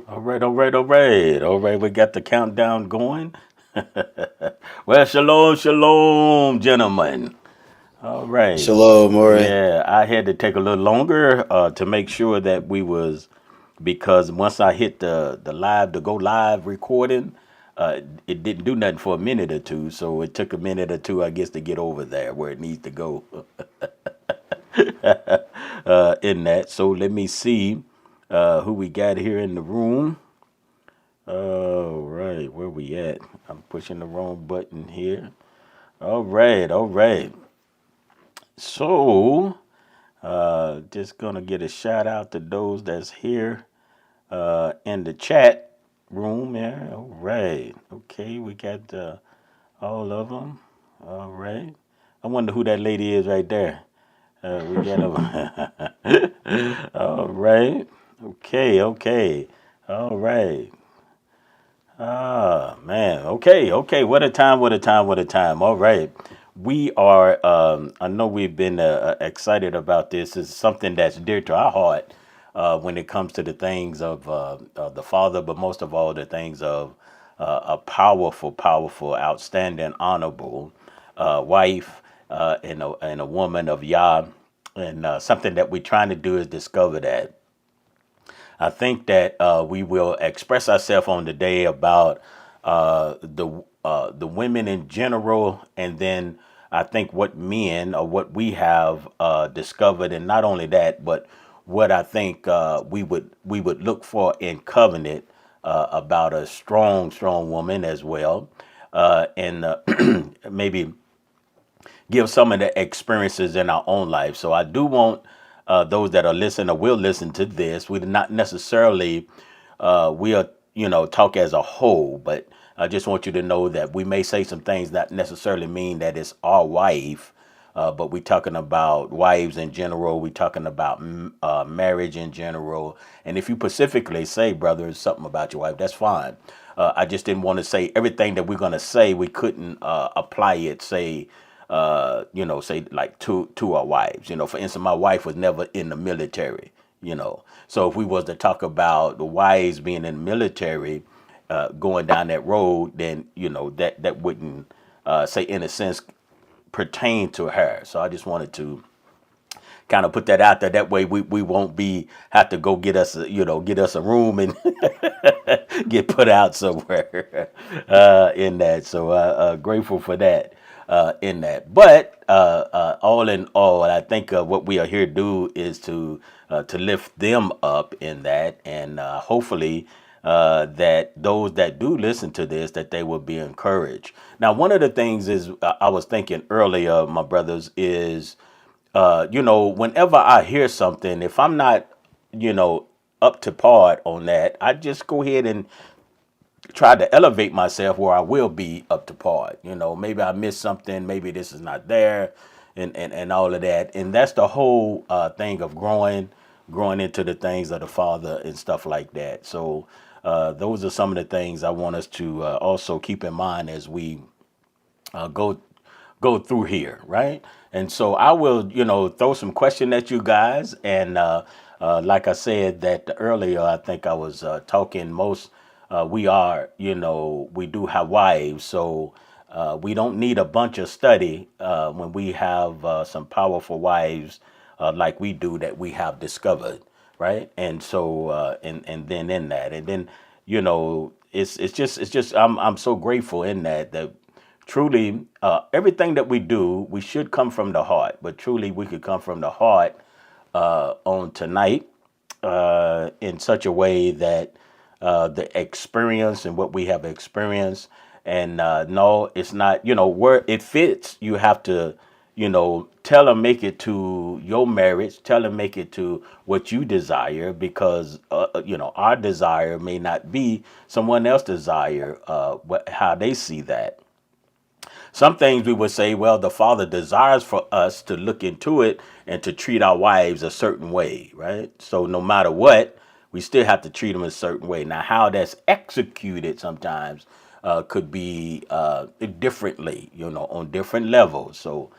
All right, all right, all right, all right. We got the countdown going. Well, shalom, shalom, gentlemen. All right. Shalom, Maury. Yeah, I had to take a little longer to make sure that we was because once I hit the live to go live recording, it didn't do nothing for a minute or two. So it took a minute or two, I guess, to get over there where it needs to go in that. So let me see who we got here in the room. All right, where we at? I'm pushing the wrong button here. All right, all right. So, just gonna get a shout out to those that's here in the chat room there. All right, okay, we got all of them. All right. I wonder who that lady is right there. We got a. All right. Okay, okay. All right. Ah, man. Okay, okay. What a time, what a time, what a time. All right. We are, I know we've been excited about this. It's something that's dear to our heart when it comes to the things of the Father, but most of all, the things of a powerful, powerful, outstanding, honorable wife and a woman of Yah. And something that we're trying to do is discover that. I think that we will express ourselves on the day about the women in general, and then I think what men or what we have discovered, and not only that, but what I think we would look for in covenant about a strong, strong woman as well, and maybe give some of the experiences in our own life. So I do want those that are listening or will listen to this. We do not necessarily we are talk as a whole, but I just want you to know that we may say some things that necessarily mean that it's our wife. But we're talking about wives in general. We're talking about marriage in general. And if you specifically say, brother, something about your wife, that's fine. I just didn't want to say everything that we're going to say. We couldn't apply it, say, say like to our wives. For instance, my wife was never in the military. So if we was to talk about the wives being in the military, going down that road, then that wouldn't say in a sense pertain to her. So I just wanted to kind of put that out there. That way we won't be have to go get us get us a room and get put out somewhere in that. So grateful for that in that. But all in all, I think what we are here to do is to lift them up in that, and hopefully that those that do listen to this, that they will be encouraged. Now, one of the things is I was thinking earlier, my brothers, is whenever I hear something, if I'm not, up to par on that, I just go ahead and try to elevate myself where I will be up to par. Maybe I missed something, maybe this is not there, and all of that. And that's the whole thing of growing into the things of the Father and stuff like that. So those are some of the things I want us to also keep in mind as we go through here, right? And so I will, throw some question at you guys. And like I said that earlier, I think I was talking most. We are, we do have wives, so we don't need a bunch of study when we have some powerful wives like we do that we have discovered, right? And so and then in that, and then it's just I'm so grateful in that truly everything that we do, we should come from the heart, but truly we could come from the heart on tonight in such a way that the experience and what we have experienced And no, it's not. Where it fits, you have to, tell them make it to your marriage. Tell them make it to what you desire, because our desire may not be someone else's desire. How they see that. Some things we would say, well, the Father desires for us to look into it and to treat our wives a certain way, right? So no matter what, we still have to treat them a certain way. Now, how that's executed sometimes could be differently, on different levels. So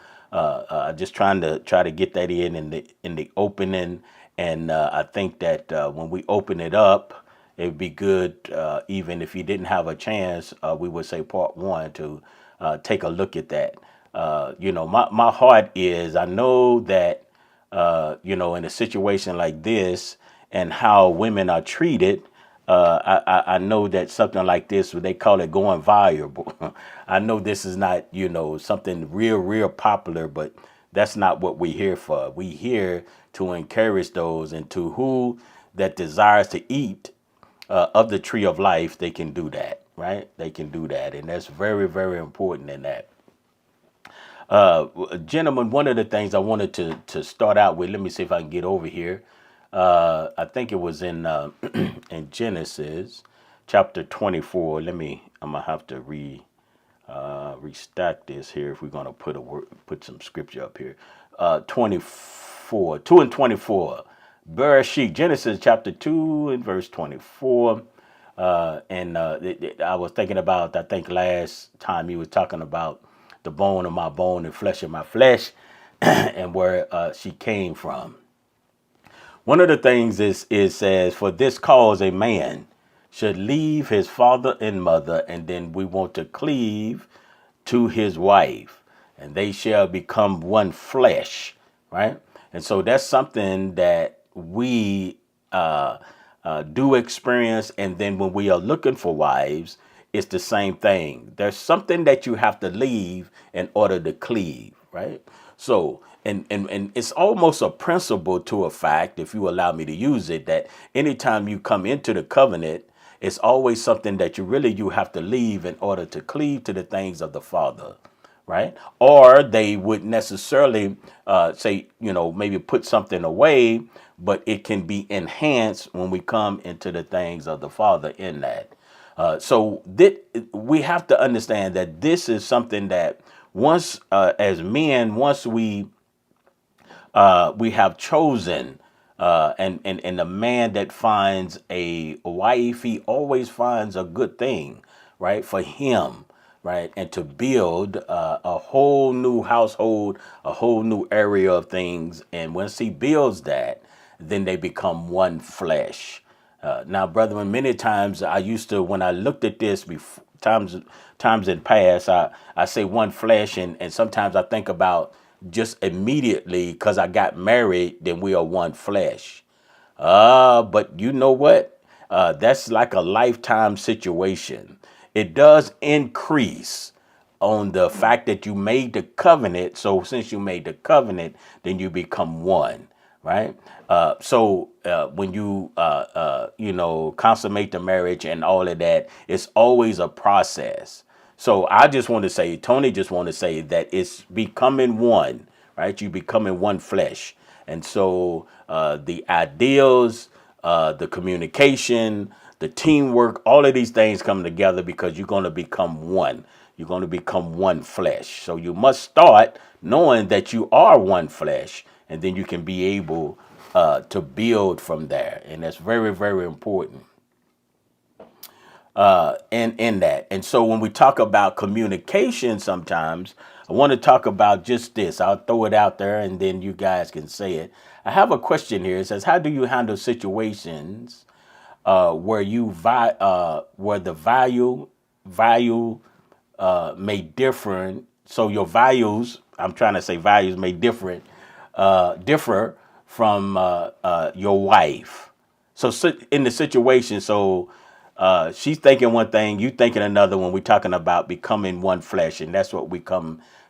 just try to get that in the opening, and I think that when we open it up, it'd be good, even if you didn't have a chance, we would say part one to take a look at that. My heart is, I know that, in a situation like this and how women are treated, I know that something like this, they call it going viral. I know this is not, something real popular, but that's not what we're here for. We here to encourage those, and to who that desires to eat of the tree of life, they can do that, right? They can do that. And that's very, very important in that. Gentlemen, one of the things I wanted to start out with, let me see if I can get over here. I think it was in in Genesis chapter 24. I'm gonna have to restack this here if we're gonna put some scripture up here. 24, 2 and 24. Bereshit, Genesis chapter 2 and verse 24. I was thinking about, I think last time he was talking about the bone of my bone and flesh of my flesh, and where she came from. One of the things is it says, for this cause a man should leave his father and mother, and then we want to cleave to his wife, and they shall become one flesh, right? And so that's something that we do experience. And then when we are looking for wives, it's the same thing. There's something that you have to leave in order to cleave, right? So, and it's almost a principle to a fact, if you allow me to use it, that anytime you come into the covenant, it's always something that you have to leave in order to cleave to the things of the Father, right? Or they would necessarily say, maybe put something away, but it can be enhanced when we come into the things of the Father in that. So we have to understand that this is something that once, as men, once we have chosen, and the man that finds a wife, he always finds a good thing, right, for him, right, and to build a whole new household, a whole new area of things. And once he builds that, then they become one flesh. Now, brethren, many times I used to, when I looked at this before, times in past, I say one flesh, and sometimes I think about just immediately because I got married, then we are one flesh. But you know what? That's like a lifetime situation. It does increase on the fact that you made the covenant. So since you made the covenant, then you become one, right? When you consummate the marriage and all of that, it's always a process. So I just want to say, Tony just want to say that it's becoming one, right? You becoming one flesh. And so the ideals, the communication, the teamwork, all of these things come together because you're going to become one. You're going to become one flesh. So you must start knowing that you are one flesh, and then you can be able to build from there. And that's very, very important. In that. And so when we talk about communication, sometimes I want to talk about just this. I'll throw it out there and then you guys can say it. I have a question here. It says, how do you handle situations where the value may differ? So your values, I'm trying to say values may differ from your wife. So in the situation, so she's thinking one thing, you thinking another, when we're talking about becoming one flesh, and that's what we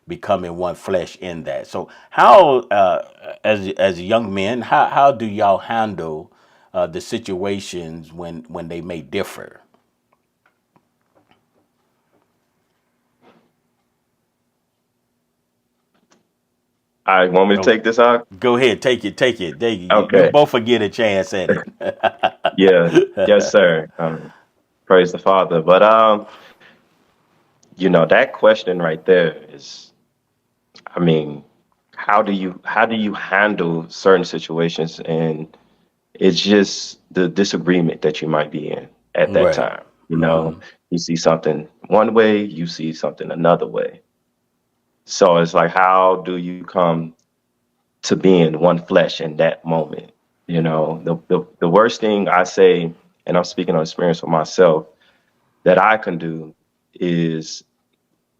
becoming one flesh in that. So how, as young men, how do y'all handle the situations when they may differ? I want me to Oh, take this out. go ahead, take it, take it. You Okay. both will get a chance at it. Yeah. Yes, sir. Praise the Father. But that question right there is, I mean, how do you handle certain situations, and it's just the disagreement that you might be in at that Right. time. You see something one way, you see something another way. So it's like, how do you come to being one flesh in that moment? The worst thing I say, and I'm speaking on experience for myself, that I can do is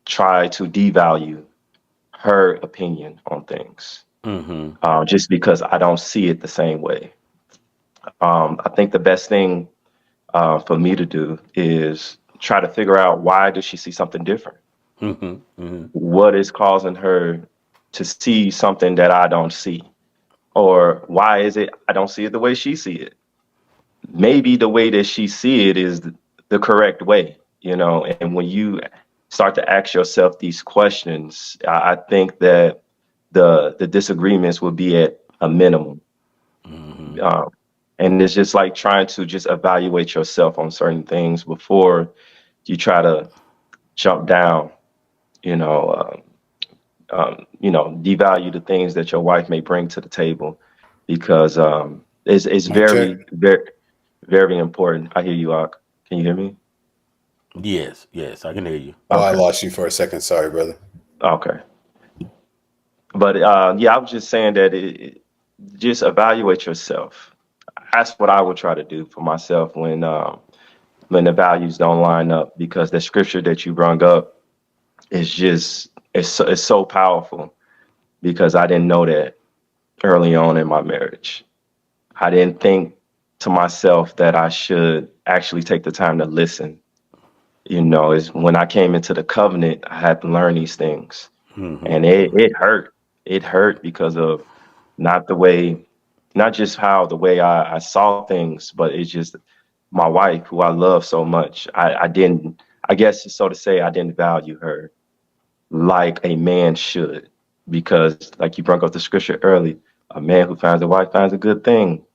try to devalue her opinion on things, Mm-hmm. just because I don't see it the same way. I think the best thing for me to do is try to figure out, why does she see something different? Mm-hmm. Mm-hmm. What is causing her to see something that I don't see? Or why is it I don't see it the way she see it? Maybe the way that she see it is the correct way, and when you start to ask yourself these questions, I think that the disagreements will be at a minimum. Mm-hmm. um, and it's just like trying to just evaluate yourself on certain things before you try to jump down, you know devalue the things that your wife may bring to the table, because it's Mic check. very, very, very important. I hear you, Ak. Can you hear me? Yes, yes, I can hear you. Oh, I Okay. lost you for a second. Sorry, brother. Okay. But yeah, I was just saying that just evaluate yourself. That's what I would try to do for myself when the values don't line up, because the scripture that you brung up is just it's so powerful, because I didn't know that early on in my marriage. I didn't think to myself that I should actually take the time to listen. Is when I came into the covenant, I had to learn these things. Mm-hmm. And it hurt. It hurt because of not the way, not just how the way I saw things, but it's just my wife, who I love so much. I didn't, I guess, so to say, I didn't value her like a man should. Because, like you brought up the scripture early, a man who finds a wife finds a good thing.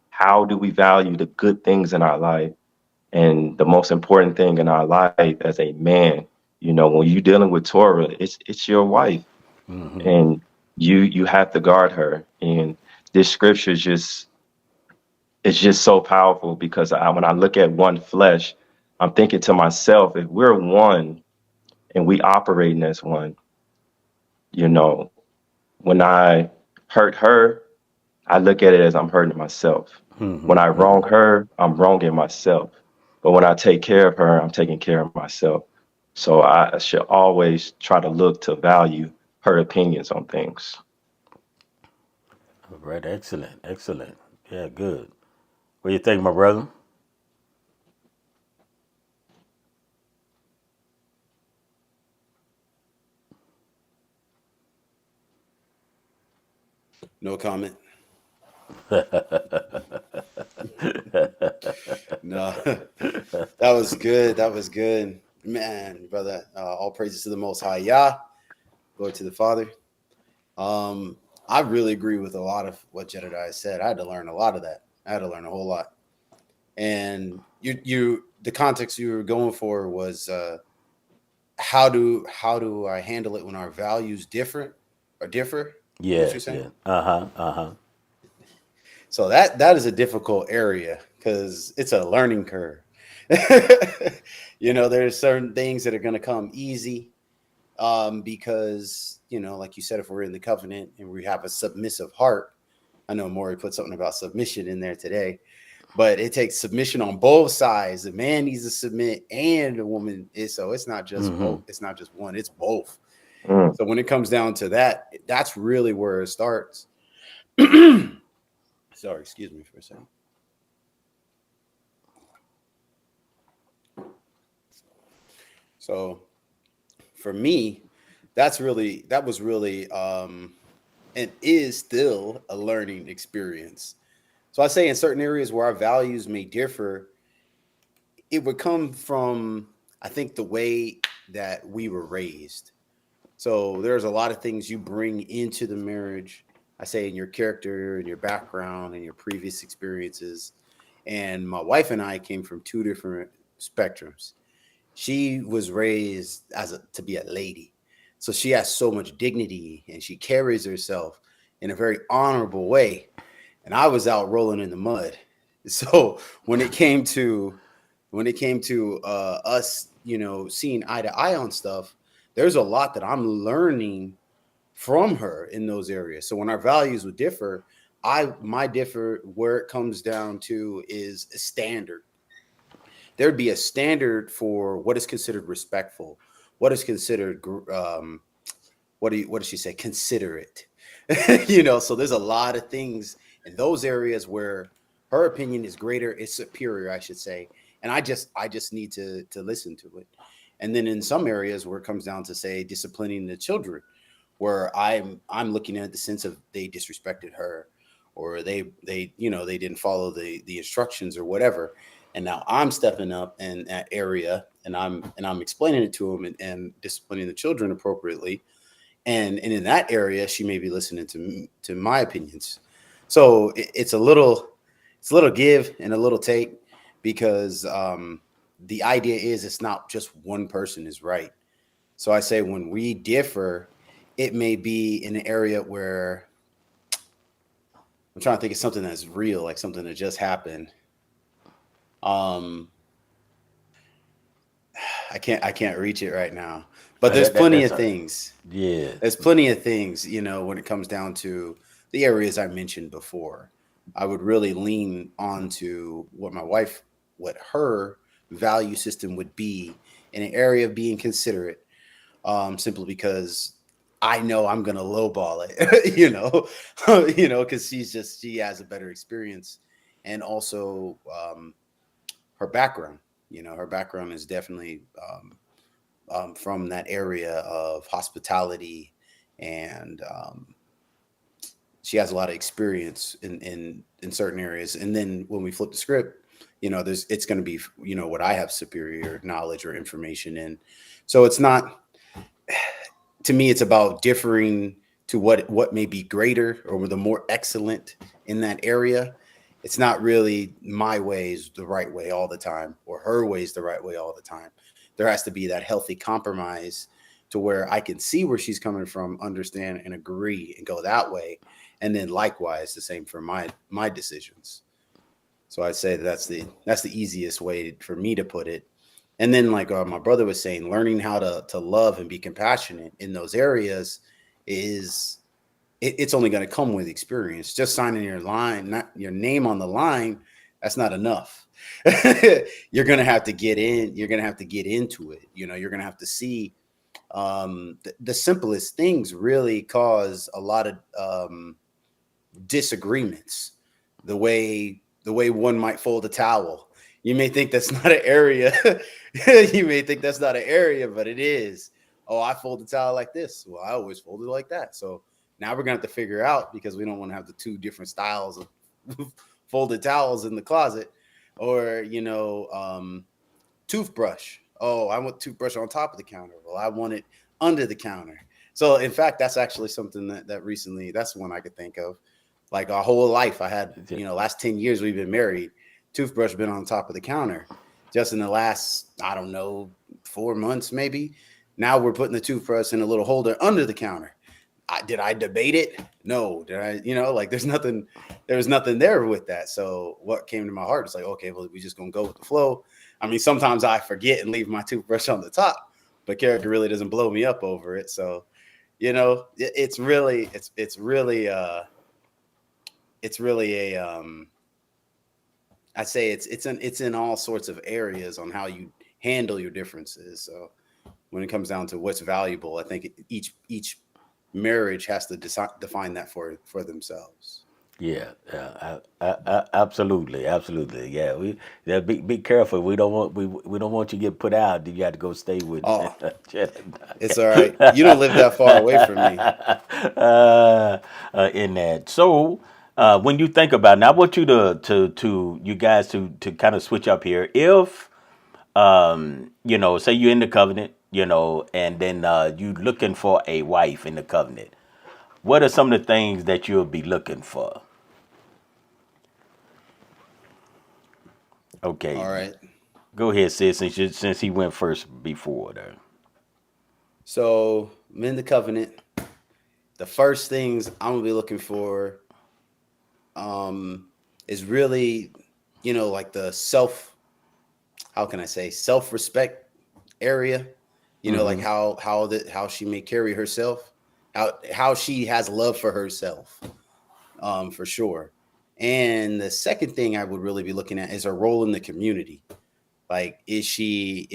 How do we value the good things in our life? And the most important thing in our life as a man, when you're dealing with Torah, it's your wife, Mm-hmm. and you have to guard her. And this scripture is just, it's just so powerful, because when I look at one flesh, I'm thinking to myself, if we're one and we operating as one, you know, when I hurt her, I look at it as I'm hurting myself. When I Mm-hmm. wrong her, I'm wronging myself. But when I take care of her, I'm taking care of myself. So I should always try to look to value her opinions on things. All right, excellent, excellent. Yeah, good. What do you think, my brother? No comment. No, that was good. That was good, man, brother. All praises to the Most High Yah. Glory to the Father. Um, I really agree with a lot of what Jedediah said. I had to learn a lot of that. I had to learn a whole lot. And the context you were going for was how do I handle it when our values differ? Is what you're Yes, saying? yeah. Uh-huh. Uh-huh. So that is a difficult area because it's a learning curve. There's certain things that are going to come easy because like you said, if we're in the covenant and we have a submissive heart. I know Maury put something about submission in there today, but it takes submission on both sides. The man needs to submit, and the woman is. So it's not just Mm-hmm. both. It's not just one. It's both. Mm, So when it comes down to that, that's really where it starts. Sorry, excuse me for a second. So for me, that was really and is still a learning experience. So I say in certain areas where our values may differ, it would come from, I think, the way that we were raised. So there's a lot of things you bring into the marriage. I say in your character and your background and your previous experiences. And my wife and I came from two different spectrums. She was raised to be a lady. So she has so much dignity and she carries herself in a very honorable way. And I was out rolling in the mud. So when it came to us, seeing eye to eye on stuff, there's a lot that I'm learning from her in those areas. So when our values would differ, I my differ where it comes down to is a standard. There'd be a standard for what is considered respectful, what is considered what does she say, considerate. So there's a lot of things in those areas where her opinion is greater, is superior, I should say, and I just need to listen to it. And then in some areas where it comes down to, say, disciplining the children, where I'm looking at the sense of they disrespected her, or they didn't follow the instructions or whatever, and now I'm stepping up in that area, and I'm explaining it to them, and disciplining the children appropriately, and in that area she may be listening to my opinions. So it's a little give and a little take, because the idea is it's not just one person is right. So I say when we differ, it may be in an area where I'm trying to think of something that's real, like something that just happened. um I can't reach it right now, but there's plenty That's of things. yeah. There's plenty of things, when it comes down to the areas I mentioned before. I would really lean on to what her value system would be in an area of being considerate, simply because I know I'm gonna lowball it, because she has a better experience, and also her background. Her background is definitely from that area of hospitality, and she has a lot of experience in certain areas. And then when we flip the script, there's it's going to be what I have superior knowledge or information in. So it's not, to me, it's about differing to what may be greater or the more excellent in that area. It's not really my way is the right way all the time, or her way is the right way all the time. There has to be that healthy compromise to where I can see where she's coming from, understand and agree and go that way. And then likewise the same for my decisions. So I'd say that's the easiest way for me to put it. And then, like my brother was saying, learning how to love and be compassionate in those areas is it's only going to come with experience. Just signing your line, not your name on the line, that's not enough. You're going to have to get in. You're going to have to get into it. You're going to have to see the simplest things really cause a lot of disagreements. The way one might fold a towel. You may think that's not an area. You may think that's not an area, but it is. Oh, I fold the towel like this. Well, I always fold it like that. So now we're gonna have to figure out, because we don't want to have the two different styles of folded towels in the closet. Or toothbrush. Oh, I want toothbrush on top of the counter. Well, I want it under the counter. So in fact, that's actually something that recently, that's one I could think of. Like our whole life, I had, last 10 years we've been married, toothbrush been on top of the counter. Just in the last, I don't know, 4 months maybe. Now we're putting the toothbrush in a little holder under the counter. Did I debate it? No. Did I, like there was nothing there with that. So what came to my heart is like, okay, well, we just gonna go with the flow. I mean, sometimes I forget and leave my toothbrush on the top, but character really doesn't blow me up over it. So, it's really, it's really a I say it's in all sorts of areas on how you handle your differences. So when it comes down to what's valuable, I think each marriage has to define that for themselves. Yeah, absolutely, absolutely. Yeah, be careful. We don't want you to get put out. You got to go stay with Oh, it's all right. Jedediah. You don't live that far away from me. In that. So when you think about, now, I want you to you guys to kind of switch up here. If say you're in the covenant, and then you looking for a wife in the covenant. What are some of the things that you'll be looking for? Okay, All right. go ahead, sis, since he went first before there. So I'm in the covenant. The first things I'm gonna be looking for um is really, like the how can I say, self-respect area. Like Mm-hmm. how she may carry herself, how she has love for herself, for sure. And the second thing I would really be looking at is her role in the community. Like, is she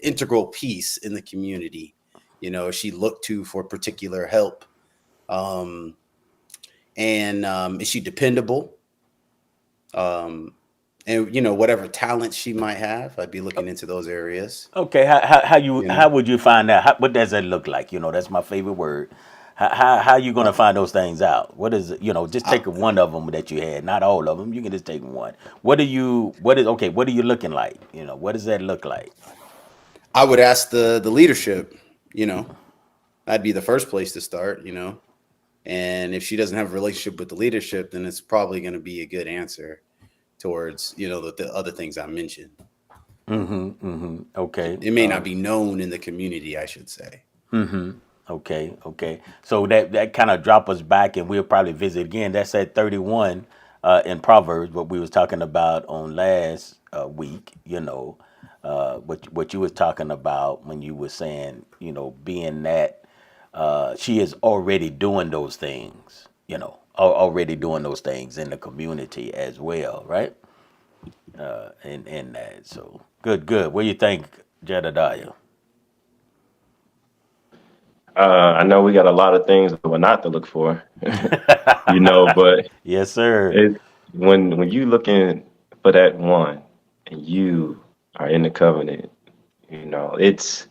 integral piece in the community? Is she looked to for particular help? Um, and is she dependable? Um, and whatever talent she might have, I'd be looking into those areas. Okay, how You how know, would you find out? What does that look like? That's my favorite word. How you gonna uh, find those things out? What is it? Just I, take one of them that you had, not all of them. You can just take one. What are you? What is okay? What are you looking like? What does that look like? I would ask the leadership. You know, that'd be the first place to start. And if she doesn't have a relationship with the leadership, then it's probably going to be a good answer towards the other things I mentioned. Mm-hmm. Mm-hmm. Okay. It may not be known in the community, I should say. Mm-hmm. Okay. Okay. So that kind of drop us back, and we'll probably visit again. That's at 31 in Proverbs, what we was talking about on last week. What you was talking about when you were saying, being that she is already doing those things. Already doing those things in the community as well, right? In that. So good, good. What do you think, Jedediah? I know we got a lot of things that we're not to look for, but Yes, sir. it, when you looking for that one and you are in the covenant, it's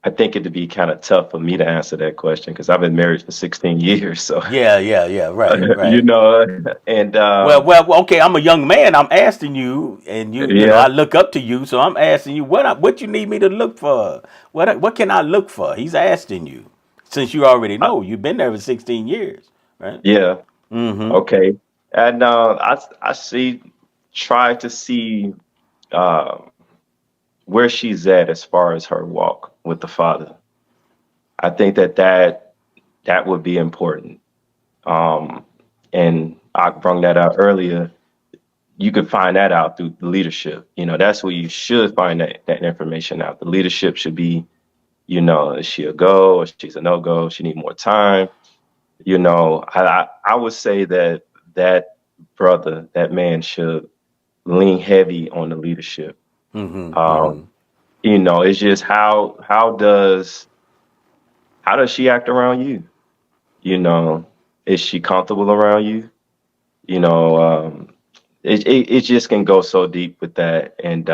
I think it'd be kind of tough for me to answer that question because I've been married for 16 years. So, Yeah, yeah, yeah. Right, you right. know, and Well. Okay. I'm a young man. I'm asking you, and I yeah, look up to you. So I'm asking you, what you need me to look for? What can I look for? He's asking you, since you already I- know you've been there for 16 years, right? yeah, Mm-hmm. okay. And I see, try to see uh, where she's at as far as her walk with the Father. I think that would be important. Um, and I brought that out earlier. You could find that out through the leadership. That's where you should find that information out. The leadership should be, is she a go or she's a no go? She need more time. I would say that brother, that man should lean heavy on the leadership. Mm-hmm. Mm-hmm. Um, it's just how does she act around you? You know, is she comfortable around you? You know, it just can go so deep with that, and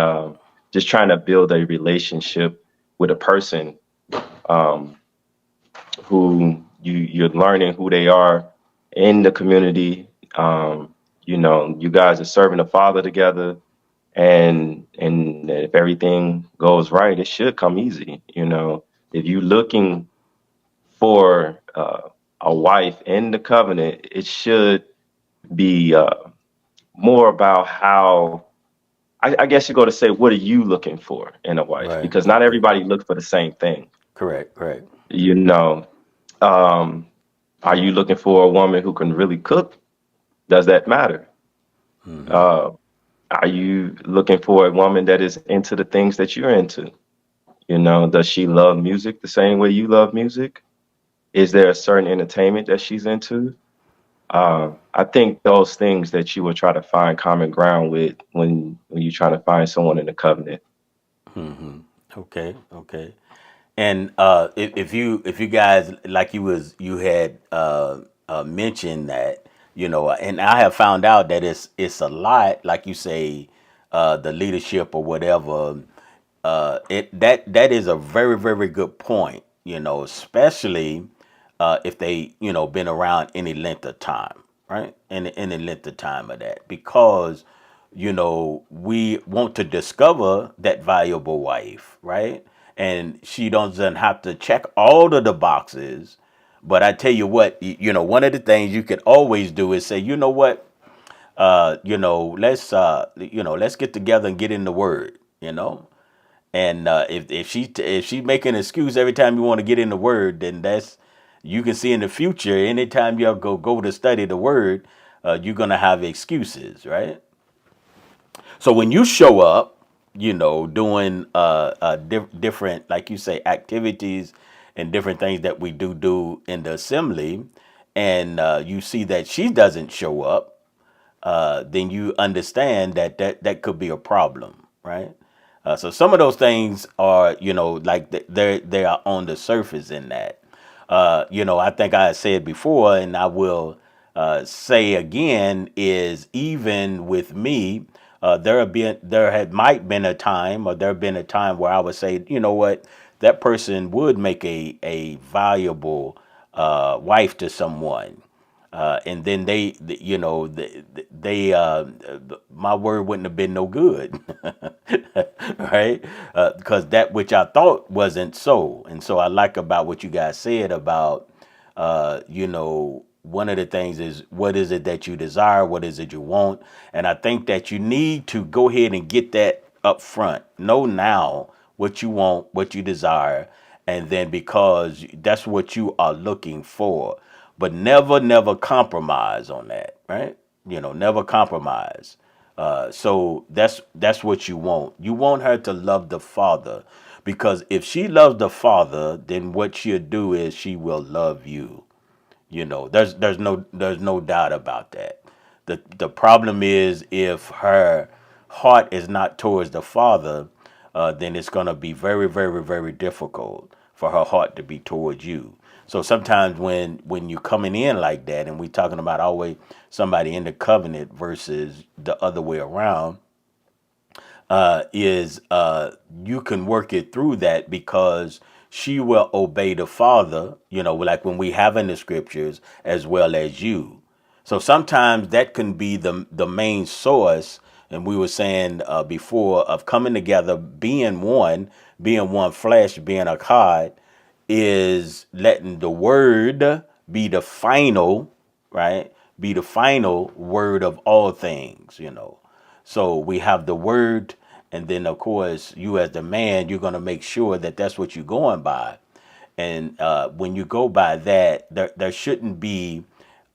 just trying to build a relationship with a person um, who you're learning who they are in the community. You guys are serving the Father together, and if everything goes right, it should come easy. If you're looking for a wife in the covenant, it should be more about how I guess you go to say, what are you looking for in a wife? Right. Because not Okay. everybody looks for the same thing. Correct. Correct. You know, um, are you looking for a woman who can really cook? Does that matter? Mm-hmm. Uh, are you looking for a woman that is into the things that you're into? Does she love music the same way you love music? Is there a certain entertainment that she's into? I think those things that you will try to find common ground with when you're trying to find someone in the covenant. Mm-hmm. Okay. Okay. And if you guys, like you had mentioned that, and I have found out that it's a lot, like you say, the leadership or whatever. That is a very, very good point. Especially if they been around any length of time, right? Any length of time of that, because we want to discover that valuable wife, right? And she doesn't have to check all of the boxes. But I tell you what, one of the things you can always do is say, you know what, let's get together and get in the word, And if she make an excuse every time you want to get in the word, then that's you can see in the future. Anytime you go to study the word, you're gonna have excuses, right? So when you show up, doing different, like you say, activities and different things that we do in the assembly, and you see that she doesn't show up, then you understand that could be a problem, right? So some of those things are, like they are on the surface in that. I think I said before, and I will say again, is even with me, there had might been a time, or there have been a time where I would say, you know what, that person would make a valuable wife to someone, and then my word wouldn't have been no good, right? Because that which I thought wasn't so. And so I like about what you guys said about, one of the things is, what is it that you desire? What is it you want? And I think that you need to go ahead and get that up front. Know now what you want, what you desire, and then because that's what you are looking for. But never compromise on that, right? Never compromise. So that's what you want. You want her to love the Father, because if she loves the Father, then what she'll do is she will love you. There's no doubt about that. The problem is, if her heart is not towards the Father, then it's going to be very, very, very difficult for her heart to be towards you. So sometimes when you're coming in like that, and we're talking about always somebody in the covenant versus the other way around, is you can work it through that, because she will obey the Father, like when we have in the scriptures, as well as you. So sometimes that can be the main source, and we were saying before, of coming together, being one flesh, being a God, is letting the word be the final, right? Be the final word of all things. So we have the word, and then of course you as the man, you're going to make sure that that's what you're going by. And when you go by that, there shouldn't be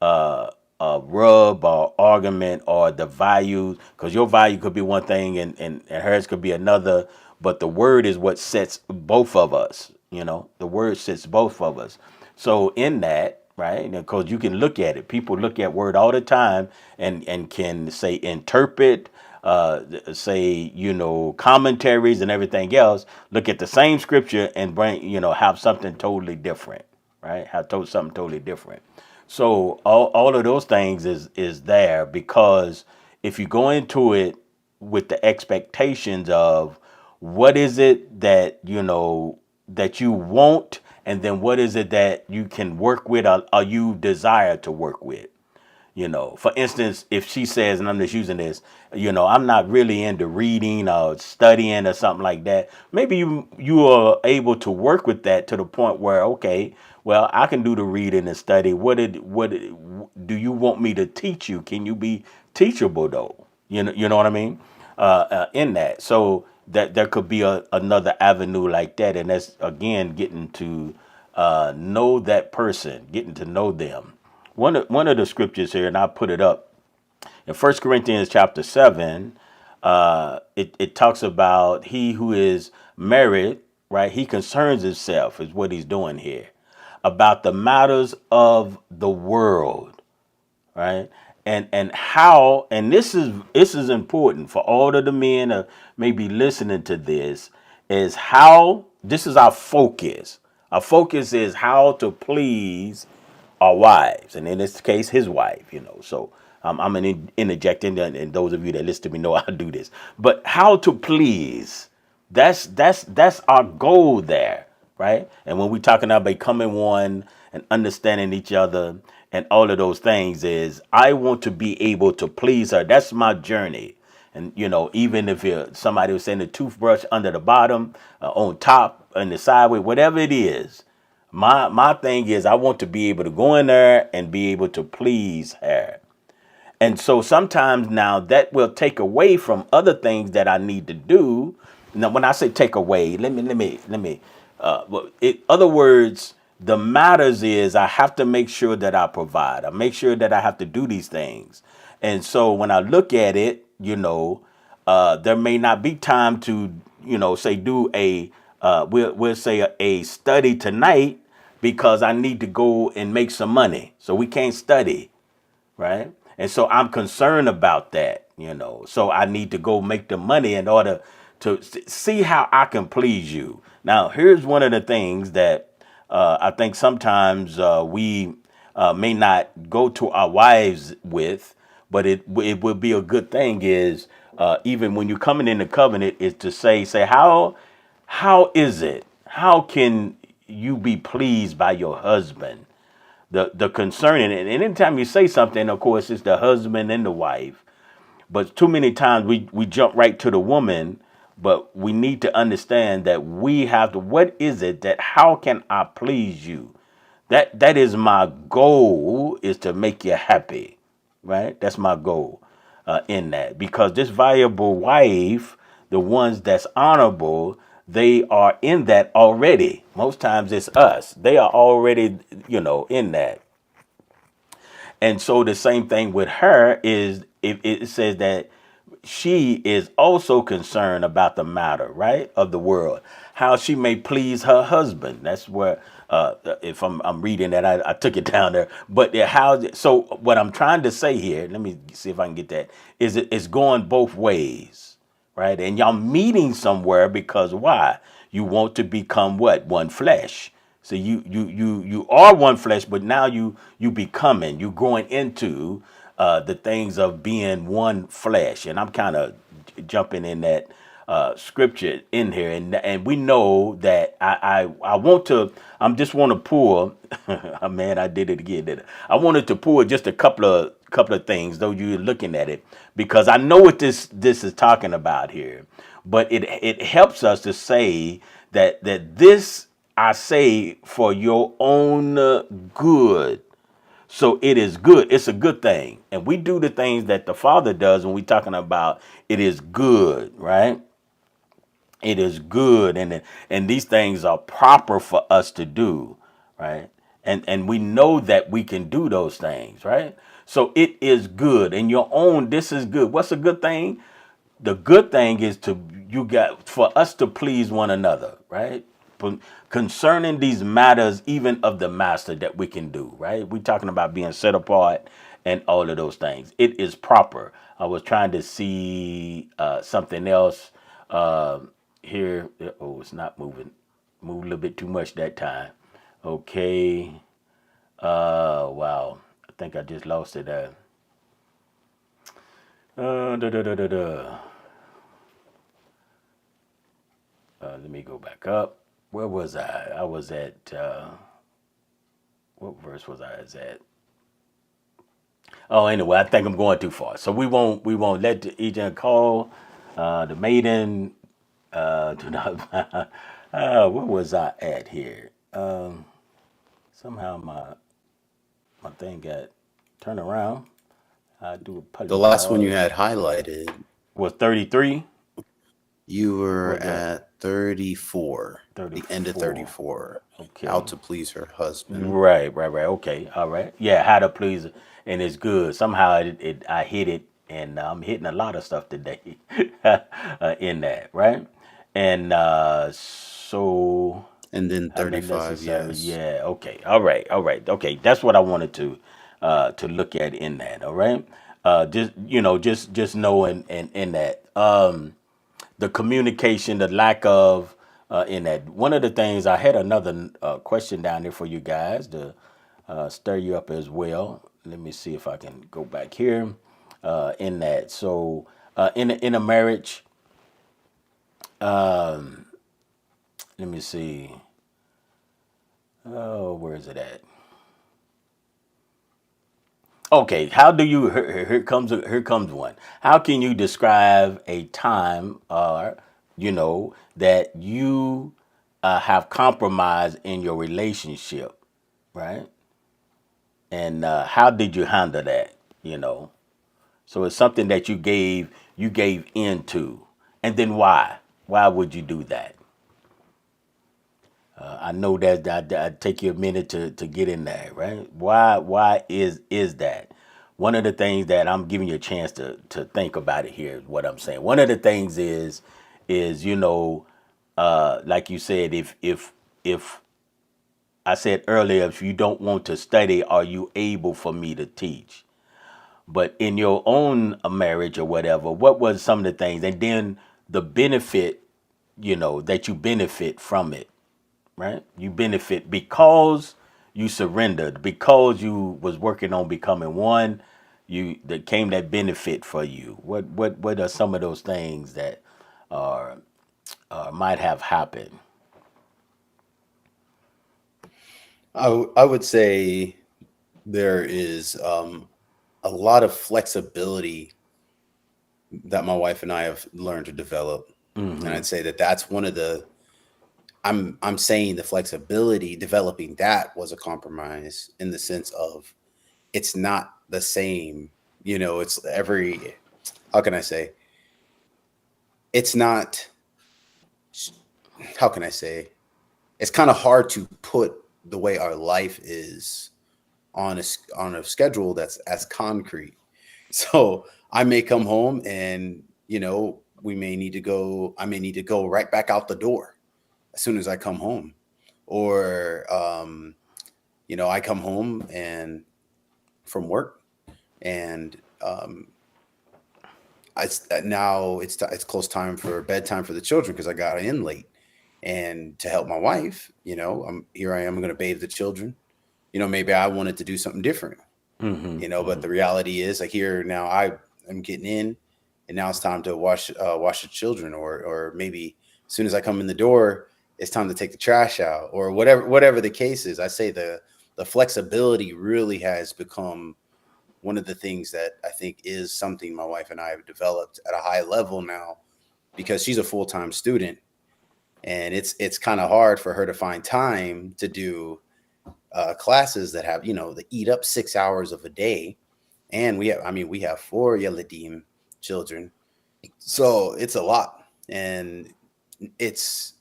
a rub or argument or the values, because your value could be one thing, and hers could be another. But the word is what sets both of us. The word sets both of us. So in that, right, because you can look at it, people look at word all the time, and can say interpret, say, commentaries and everything else, look at the same scripture and bring, have something totally different, right? Something totally different. So all of those things is there, because if you go into it with the expectations of what is it that that you want, and then what is it that you can work with, or you desire to work with. For instance, if she says, and I'm just using this, I'm not really into reading or studying or something like that. Maybe you are able to work with that to the point where, okay, well, I can do the reading and study. Do you want me to teach you? Can you be teachable though? You know what I mean? In that, so that there could be another avenue like that, and that's again getting to know that person, getting to know them. One of the scriptures here, and I put it up in 1 Corinthians chapter 7. It talks about he who is married, right? He concerns himself, is what he's doing here, about the matters of the world, right? And how, and this is important for all of the men that may be listening to this, is how this is our focus. Our focus is how to please our wives, and in this case, his wife. So I'm interjecting, and those of you that listen to me know I do this. But how to please, that's our goal there, right? And when we're talking about becoming one and understanding each other and all of those things, is I want to be able to please her. That's my journey. And even if somebody was saying the toothbrush under the bottom, on top, on the sideway, whatever it is, my thing is I want to be able to go in there and be able to please her. And so sometimes now that will take away from other things that I need to do. Now, when I say take away, other words, the matters is I have to make sure that I provide. I make sure that I have to do these things. And so when I look at it, there may not be time to, say do we'll say a study tonight because I need to go and make some money. So we can't study, right? And so I'm concerned about that. So I need to go make the money in order to see how I can please you. Now, here's one of the things that I think sometimes we may not go to our wives with, but it would be a good thing is even when you're coming in the covenant is to say how is it? How can you be pleased by your husband? The concerning, and anytime you say something, of course, it's the husband and the wife. But too many times we jump right to the woman, but we need to understand that we have to, what is it that, how can I please you? That is my goal, is to make you happy, right? That's my goal in that. Because this valuable wife, the ones that's honorable, they are in that already. Most times it's us. They are already, in that. And so the same thing with her is it says that she is also concerned about the matter, right, of the world, how she may please her husband. That's where, if I'm reading that, I took it down there. But so what I'm trying to say here, let me see if I can get that, is it's going both ways, right? And y'all meeting somewhere because why? You want to become what? One flesh. So you are one flesh, but now you becoming, you growing into the things of being one flesh. And I'm kind of jumping in that scripture in here, and we know that I want to. I'm just want to pull. Man, I did it again. Did I wanted to pull just a couple of things, though you're looking at it, because I know what this is talking about here, but it helps us to say that this I say for your own good. So it is good. It's a good thing. And we do the things that the Father does when we're talking about it is good, right? It is good. And these things are proper for us to do, right? And we know that we can do those things, right? So it is good. And your own, this is good. What's a good thing? The good thing is for us to please one another, right? Concerning these matters, even of the master, that we can do, right? We're talking about being set apart and all of those things. It is proper. I was trying to see something else here. Oh, it's not moving. Moved a little bit too much that time. Okay. Wow. I think I just lost it. Da, da, da, da, da. Let me go back up. Where was I? I was at, what verse was I at? Oh, anyway, I think I'm going too far. So we won't let the agent call the maiden. Do not. Where was I at here? Somehow my thing got turned around. I do The last one you apologize. had highlighted, Was 33? you were Was that at 34, the end of 34? 34. How Okay. to please her husband. Right. Okay, all right. Yeah, how to please, and it's good. Somehow I hit it, and I'm hitting a lot of stuff today in that, right? And so And then have been 35, necessary. yes. Yeah. Okay. All right. Okay. That's what I wanted to look at in that. All right. Just knowing and in that. The communication, the lack of in that. One of the things I had another question down there for you guys to stir you up as well. Let me see if I can go back here in that. So in a marriage, let me see. Oh, where is it at? Okay, how do you? Here comes one. How can you describe a time, that you have compromised in your relationship, right? And how did you handle that? You know, so it's something that you gave into, and then why? Why would you do that? I know that take you a minute to get in there, right? Why is that? One of the things that I'm giving you a chance to think about it here is what I'm saying. One of the things is like you said, if I said earlier, if you don't want to study, are you able for me to teach? But in your own marriage or whatever, what was some of the things, and then the benefit, that you benefit from it, right? You benefit because you surrendered, because you was working on becoming one. You that came that benefit for you. What are some of those things that are might have happened? I would say there is a lot of flexibility that my wife and I have learned to develop, and Mm-hmm. I'd say that that's one of the. I'm saying the flexibility developing that was a compromise in the sense of it's not the same. It's every. How can I say? It's not. How can I say? It's kind of hard to put the way our life is on a schedule that's as concrete. So I may come home and we may need to go. I may need to go right back out the door as soon as I come home, or I come home and from work, and now it's close time for bedtime for the children because I got in late, and to help my wife, here I am going to bathe the children. Maybe I wanted to do something different. Mm-hmm. But Mm-hmm. the reality is, like, here now I am getting in, and now it's time to wash the children, or maybe as soon as I come in the door, it's time to take the trash out, or whatever the case is. I say the flexibility really has become one of the things that I think is something my wife and I have developed at a high level now, because she's a full-time student, and it's kind of hard for her to find time to do classes that have that eat up 6 hours of a day. And we have four Yeladim children, so it's a lot. And it's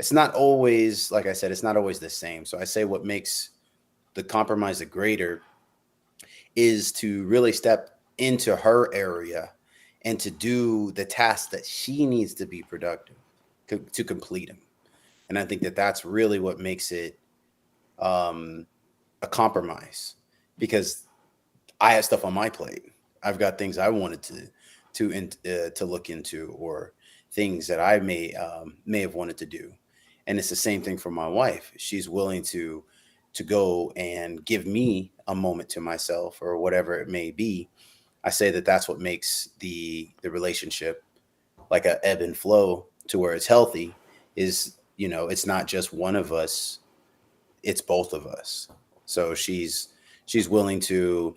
it's not always, like I said, it's not always the same. So I say what makes the compromise the greater is to really step into her area and to do the tasks that she needs to be productive to complete them. And I think that that's really what makes it um, a compromise, because I have stuff on my plate. I've got things I wanted to look into, or things that I may have wanted to do. And it's the same thing for my wife. She's willing to go and give me a moment to myself, or whatever it may be. I say that that's what makes the relationship like a ebb and flow, to where it's healthy. Is it's not just one of us, it's both of us. So she's willing to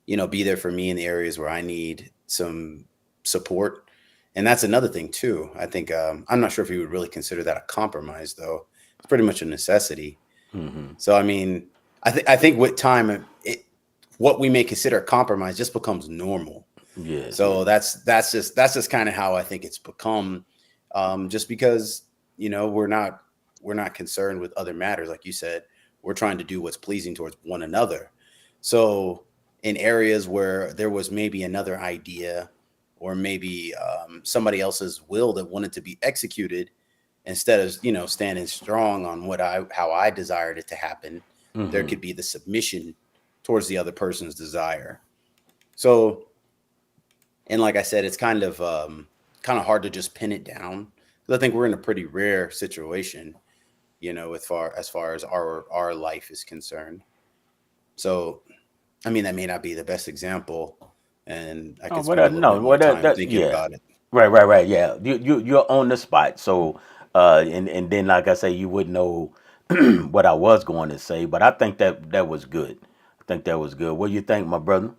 be there for me in the areas where I need some support. And that's another thing too. I think I'm not sure if you would really consider that a compromise, though. It's pretty much a necessity. Mm-hmm. So I mean, I think with time, what we may consider a compromise just becomes normal. Yes. So Yes. that's just kind of how I think it's become, just because we're not concerned with other matters, like you said. We're trying to do what's pleasing towards one another. So in areas where there was maybe another idea, or maybe somebody else's will that wanted to be executed, instead of standing strong on how I desired it to happen, there Mm-hmm. could be the submission towards the other person's desire. So, and like I said, it's kind of hard to just pin it down, because I think we're in a pretty rare situation, as far as our life is concerned. So, I mean, that may not be the best example, and I Oh, could spend a little no, bit more time thinking yeah, about it. right, yeah. You're on the spot. So, and then like I say, you would know what I was going to say, but I think that was good. I think that was good. What do you think, my brother?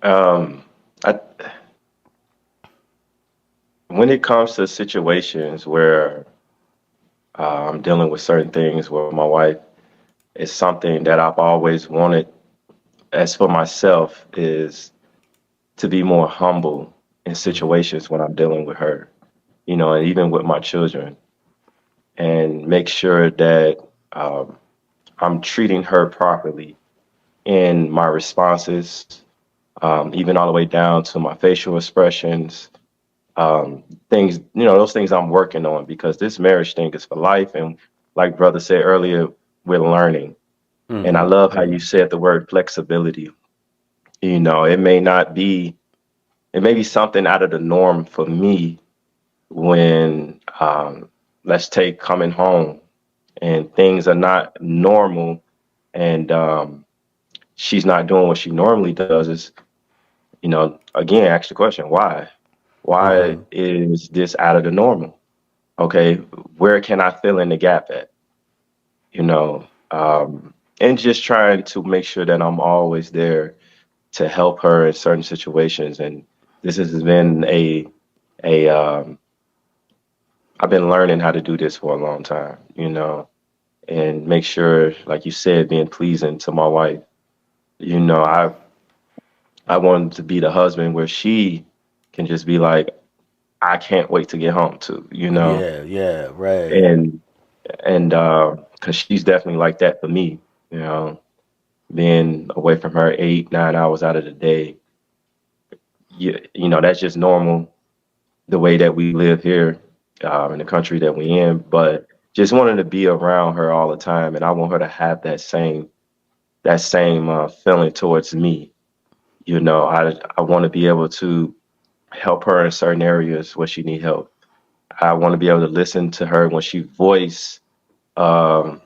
Um, I, when it comes to situations where I'm dealing with certain things with my wife, it's something that I've always wanted. As for myself, is to be more humble in Hmm. situations when I'm dealing with her, and even with my children, and make sure that um, I'm treating her properly in my responses, even all the way down to my facial expressions, things, those things I'm working on because this marriage thing is for life. And like brother said earlier, we're learning. And I Hmm. love how you said the word flexibility. It may not be, it may be something out of the norm for me when, let's take coming home and things are not normal and she's not doing what she normally does is, again, ask the question, why? Why Hmm. is this out of the normal? Okay, where can I fill in the gap at? You know, and just trying to make sure that I'm always there to help her in certain situations. And this has been a I've been learning how to do this for a long time, and make sure, like you said, being pleasing to my wife. You know, I wanted to be the husband where she can just be like, I can't wait to get home to, Yeah, yeah, right. and because she's definitely like that for me, you know, being away from her 8, 9 hours out of the day. That's just normal the way that we live here in the country that we in. But just wanting to be around her all the time, and I want her to have that same feeling towards me. I want to be able to help her in certain areas where she need help. I want to be able to listen to her when she voice um,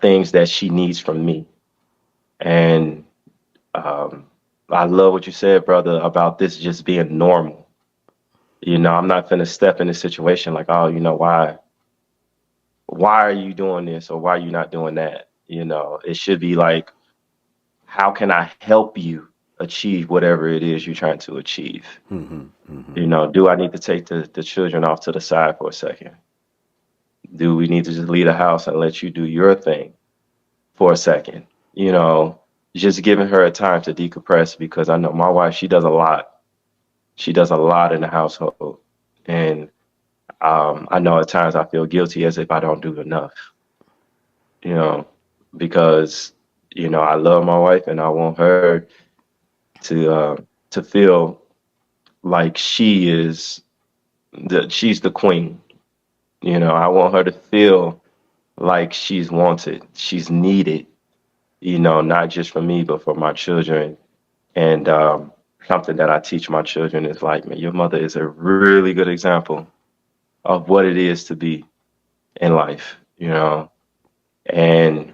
things that she needs from me. And um, I love what you said, brother, about this just being normal. I'm not gonna step in a situation like, oh, why are you doing this or why are you not doing that? It should be like, how can I help you achieve whatever it is you're trying to achieve? Hmm. Hmm. Do I need to take the children off to the side for a second? Do we need to just leave the house and let you do your thing for a second? You know, just giving her a time to decompress because I know my wife, she does a lot. She does a lot in the household. And I know at times I feel guilty as if I don't do enough, you know, because, I love my wife and I want her to feel like she's the queen. I want her to feel like she's wanted, she's needed, not just for me, but for my children. And something that I teach my children is like, man, your mother is a really good example of what it is to be in life, and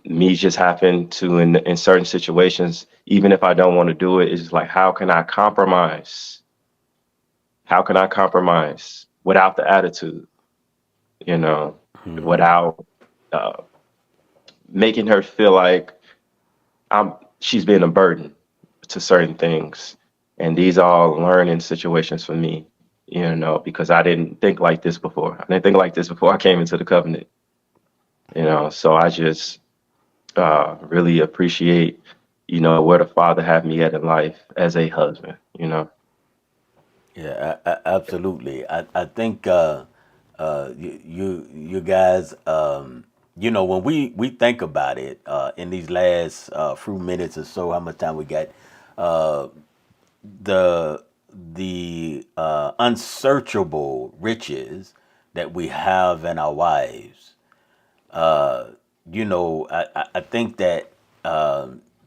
me just happen to in certain situations, even if I don't want to do it, it's just like, how can I compromise without the attitude, you know, Hmm. without uh, making her feel like she's been a burden to certain things. And these are all learning situations for me, because I didn't think like this before. I didn't think like this before I came into the covenant, so I just really appreciate, where the Father had me at in life as a husband. Yeah, absolutely. I think you guys, when we think about it, in these last few minutes or so, how much time we got, uh, the unsearchable riches that we have in our wives. Uh, I think that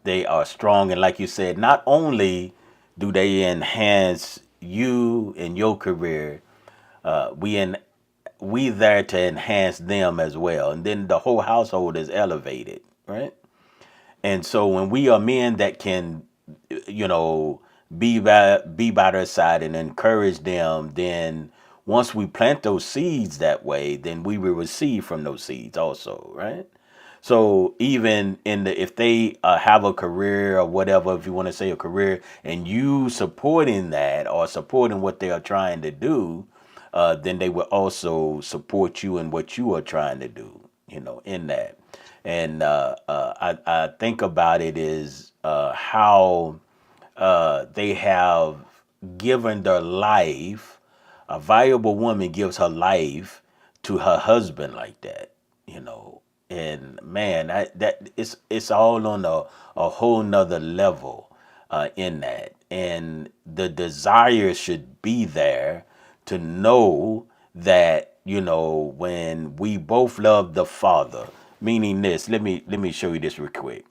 they are strong, and like you said, not only do they enhance you in your career, uh, we in we there to enhance them as well, and then the whole household is elevated, right? And so when we are men that can, you know, be by their side and encourage them, then once we plant those seeds that way, then we will receive from those seeds also, right? So even in the if they have a career or whatever, if you want to say a career, and you supporting that or supporting what they are trying to do, then they will also support you in what you are trying to do. In that. And I think about it is how they have given their life. A valuable woman gives her life to her husband like that, you know. And man, that it's all on a whole nother level in that. And the desire should be there to know that, when we both love the Father, meaning this. Let me show you this real quick.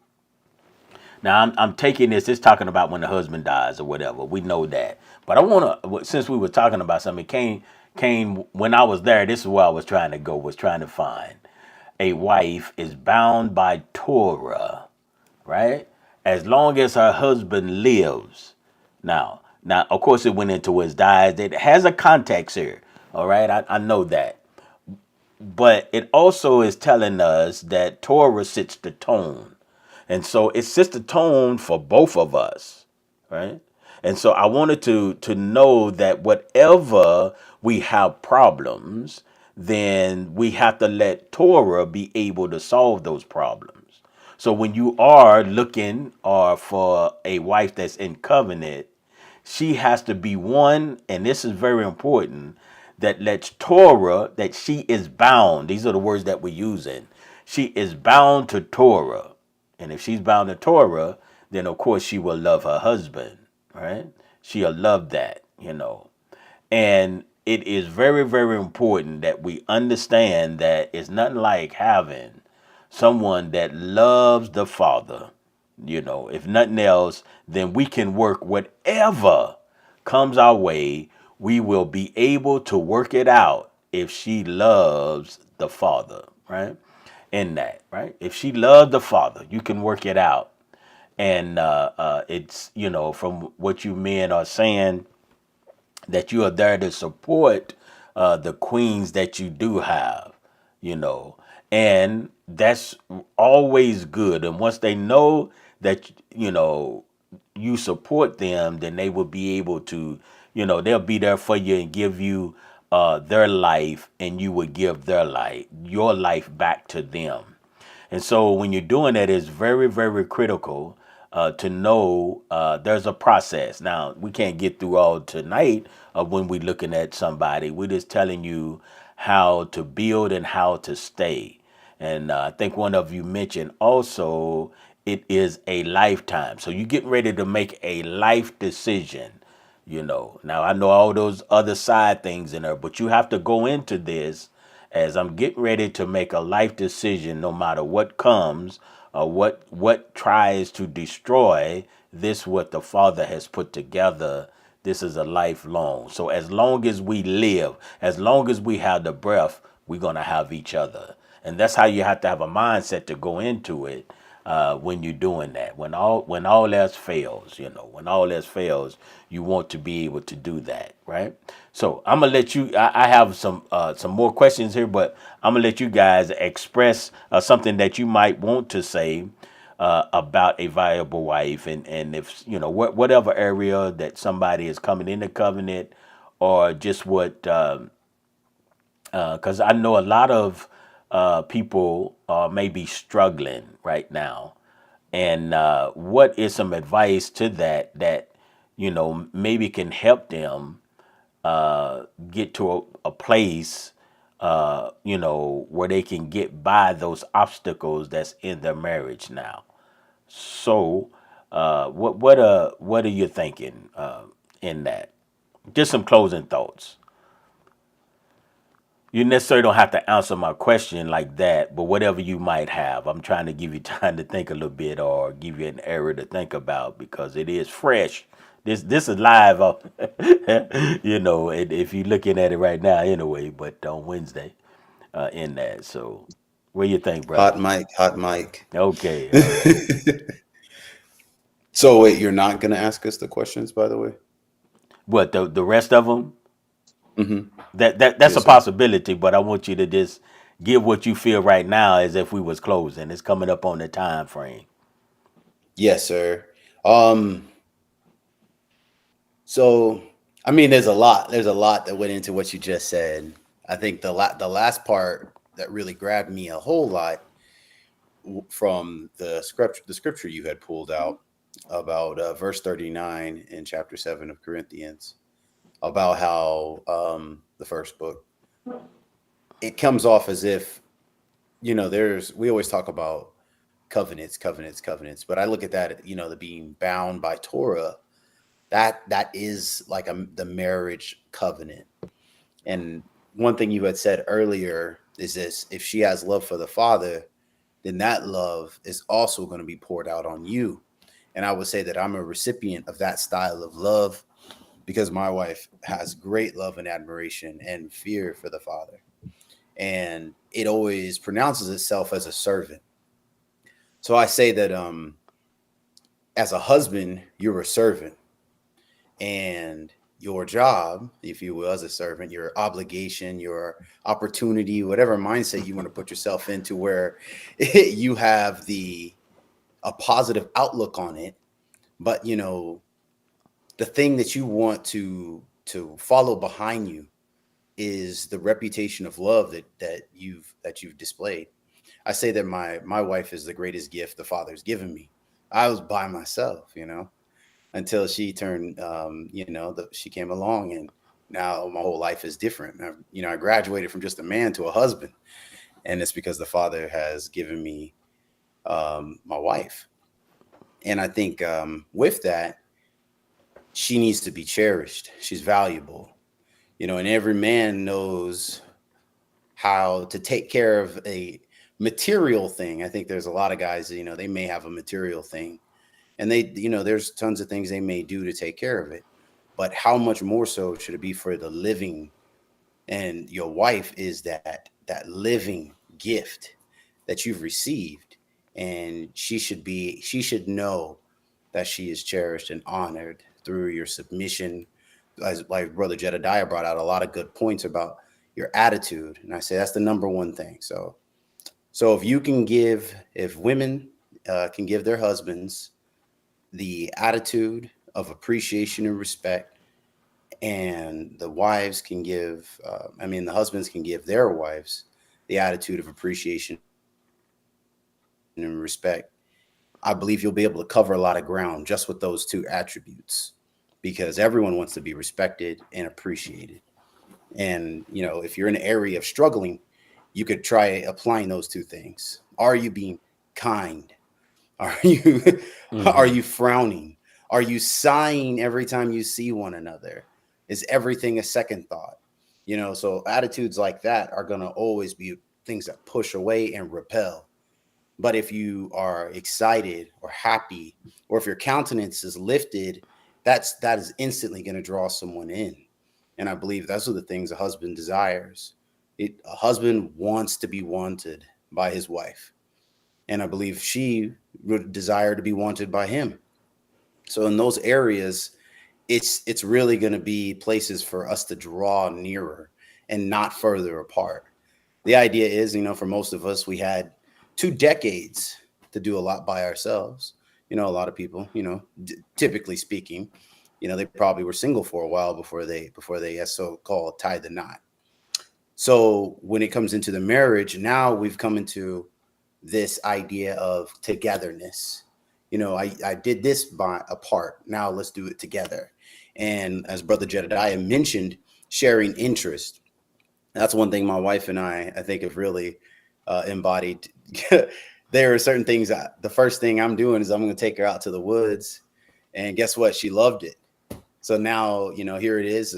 Now I'm taking this. It's talking about when the husband dies or whatever. We know that, but I want to. Since we were talking about something, came when I was there. This is where I was trying to go. Was trying to find a wife is bound by Torah, right? As long as her husband lives. Now, of course, it went into his dies. It has a context here. All right, I know that, but it also is telling us that Torah sets the tone. And so it sets the tone for both of us, right? And so I wanted to know that whatever we have problems, then we have to let Torah be able to solve those problems. So when you are looking or for a wife that's in covenant, she has to be one, and this is very important, that lets Torah, that she is bound. These are the words that we're using. She is bound to Torah. And if she's bound to Torah, then of course she will love her husband, right? She'll love that. And it is very, very important that we understand that it's nothing like having someone that loves the Father. If nothing else, then we can work whatever comes our way. We will be able to work it out if she loves the Father, right? In that, right? If she loves the Father, you can work it out. And it's, from what you men are saying, that you are there to support the queens that you do have, you know, and that's always good. And once they know that, you support them, then they will be able to, they'll be there for you and give you their life, and you would give your life back to them. And so when you're doing that, it's very, very critical to know there's a process. Now, we can't get through all tonight when we're looking at somebody. We're just telling you how to build and how to stay. And I think one of you mentioned also it is a lifetime. So you're getting ready to make a life decision. Now I know all those other side things in there, but you have to go into this as I'm getting ready to make a life decision, no matter what comes or what tries to destroy this, what the Father has put together. This is a lifelong. So as long as we live, as long as we have the breath, we're gonna have each other. And that's how you have to have a mindset to go into it when you're doing that. When all else fails, when all else fails, you want to be able to do that, right? So I'm gonna let you. I have some more questions here, but I'm gonna let you guys express something that you might want to say about a viable wife, and if whatever area that somebody is coming into covenant, or just what. Because I know a lot of people may be struggling right now, and what is some advice to that maybe can help them get to a place where they can get by those obstacles that's in their marriage now. So, what are you thinking in that? Just some closing thoughts. You necessarily don't have to answer my question like that, but whatever you might have, I'm trying to give you time to think a little bit, or give you an area to think about, because it is fresh. This is live, if you're looking at it right now anyway, but on Wednesday in that. So, what do you think, brother? Hot mic, hot mic. Okay, all right. So wait, you're not gonna ask us the questions, by the way? What the rest of them? Mm-hmm. That's a Yes, sir. possibility, but I want you to just give what you feel right now as if we was closing. It's coming up on the time frame. Yes, sir. Um, so I mean, there's a lot. There's a lot that went into what you just said. I think the last part that really grabbed me a whole lot from the scripture you had pulled out about verse 39 in chapter 7 of Corinthians, about how the first book, it comes off as if, there's we always talk about covenants, but I look at that, the being bound by Torah, that is like the marriage covenant. And one thing you had said earlier is this: if she has love for the father, then that love is also going to be poured out on you. And I would say that I'm a recipient of that style of love because my wife has great love and admiration and fear for the father. And it always pronounces itself as a servant. So I say that as a husband, you're a servant, and your job, if you will, as a servant, your obligation, your opportunity, whatever mindset you want to put yourself into, where you have a positive outlook on it. But the thing that you want to follow behind you is the reputation of love that you've displayed. I say that my wife is the greatest gift the father's given me. I was by myself, until she turned, she came along, and now my whole life is different. I graduated from just a man to a husband, and it's because the father has given me my wife. And I think with that, she needs to be cherished. She's valuable, and every man knows how to take care of a material thing. I think there's a lot of guys, they may have a material thing, and there's tons of things they may do to take care of it. But how much more so should it be for the living? And your wife is that living gift that you've received, and she should know that she is cherished and honored through your submission. As like Brother Jedediah brought out a lot of good points about your attitude, and I say that's the number one thing. So if women can give their husbands the attitude of appreciation and respect, and the husbands can give their wives the attitude of appreciation and respect, I believe you'll be able to cover a lot of ground just with those two attributes, because everyone wants to be respected and appreciated. And if you're in an area of struggling, you could try applying those two things. Are you being kind? Are you are you Hmm. frowning? Are you sighing every time you see one another? Is everything a second thought? So attitudes like that are going to always be things that push away and repel. But if you are excited or happy, or if your countenance is lifted, that is instantly going to draw someone in. And I believe those are the things a husband desires. A husband wants to be wanted by his wife, and I believe she would desire to be wanted by him. So in those areas, it's really going to be places for us to draw nearer and not further apart. The idea is, for most of us, we had 2 decades to do a lot by ourselves. A lot of people, typically speaking, they probably were single for a while before they as so called tied the knot. So when it comes into the marriage, now we've come into this idea of togetherness. I did this by apart. Now let's do it together. And as Brother Jedediah mentioned, sharing interest. That's one thing my wife and I think, have really embodied. There are certain things the first thing I'm doing is I'm going to take her out to the woods. And guess what? She loved it. So now, here it is.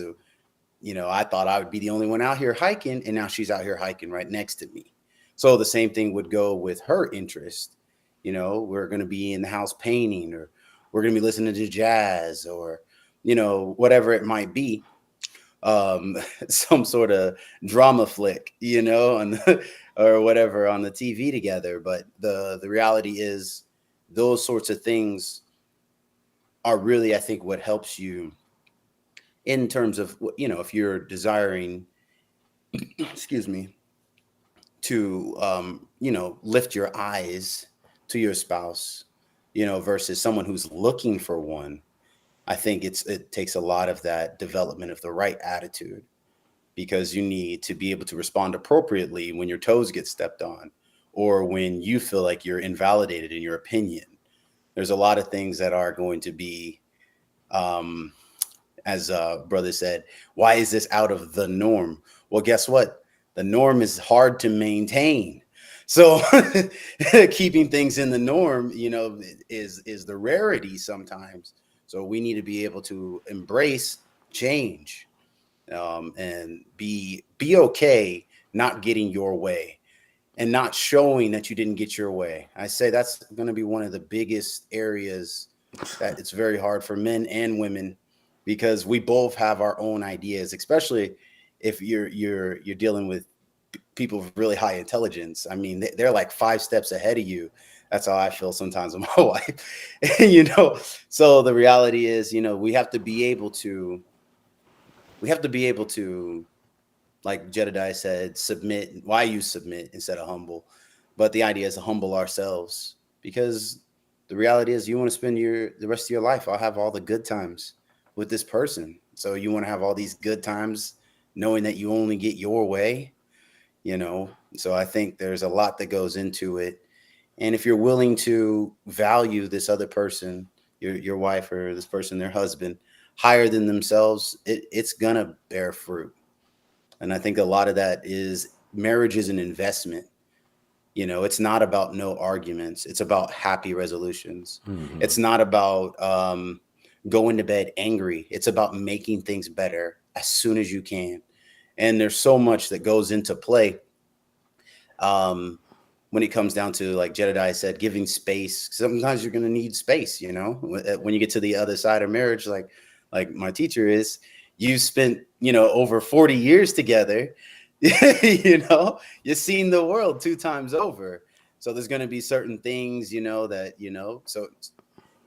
I thought I would be the only one out here hiking, and now she's out here hiking right next to me. So the same thing would go with her interest. We're going to be in the house painting, or we're going to be listening to jazz, or whatever it might be. Some sort of drama flick, on or whatever on the TV together. But the reality is, those sorts of things are really, I think, what helps you in terms of, if you're desiring, excuse me, to lift your eyes to your spouse, versus someone who's looking for one. I think it takes a lot of that development of the right attitude, because you need to be able to respond appropriately when your toes get stepped on, or when you feel like you're invalidated in your opinion. There's a lot of things that are going to be, um, as brother said, why is this out of the norm? Well, guess what? The norm is hard to maintain. So keeping things in the norm, is the rarity sometimes. So we need to be able to embrace change, and be okay not getting your way, and not showing that you didn't get your way. I say that's going to be one of the biggest areas that it's very hard for men and women, because we both have our own ideas, especially if you're dealing with people with really high intelligence. I mean, they're like 5 steps ahead of you. That's how I feel sometimes with my wife. So the reality is, we have to be able to, like Jedediah said, submit. Why you submit instead of humble? But the idea is to humble ourselves, because the reality is, you want to spend the rest of your life. I'll have all the good times with this person. So you want to have all these good times, knowing that you only get your way. So I think there's a lot that goes into it. And if you're willing to value this other person, your wife, or this person, their husband, higher than themselves, it's gonna bear fruit. And I think a lot of that is, marriage is an investment. It's not about no arguments. It's about happy resolutions. Hmm. It's not about going to bed angry. It's about making things better as soon as you can. And there's so much that goes into play, um, when it comes down to, like Jedediah said, giving space. Sometimes you're going to need space, when you get to the other side of marriage, like my teacher is, you spent, over 40 years together. You've seen the world 2 times over. So there's going to be certain things, so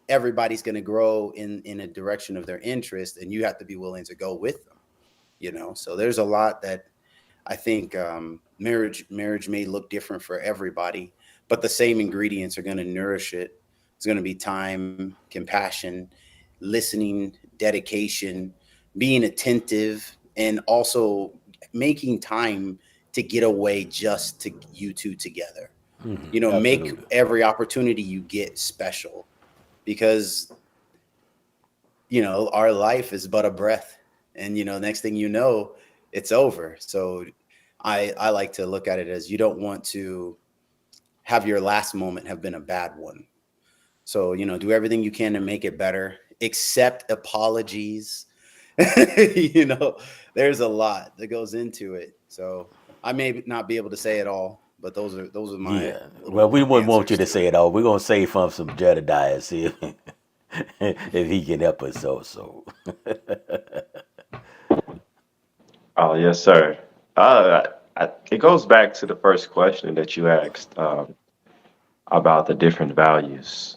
everybody's going to grow in a direction of their interest, and you have to be willing to go with them. So there's a lot that I think, marriage may look different for everybody, but the same ingredients are going to nourish it. It's going to be time, compassion, listening, dedication, being attentive, and also making time to get away, just to you two together. Hmm. Make Absolutely. every opportunity you get special, because our life is but a breath, and next thing you know, it's over. So I like to look at it as, you don't want to have your last moment have been a bad one. So do everything you can to make it better, accept apologies. you know there's a lot that goes into it. So I may not be able to say it all, but those are my Yeah. Well, little we wouldn't want you answers to to say it. it all. We're gonna save from some Jedediah, see if he can help us also. Oh, yes, sir. It goes back to the first question that you asked, about the different values.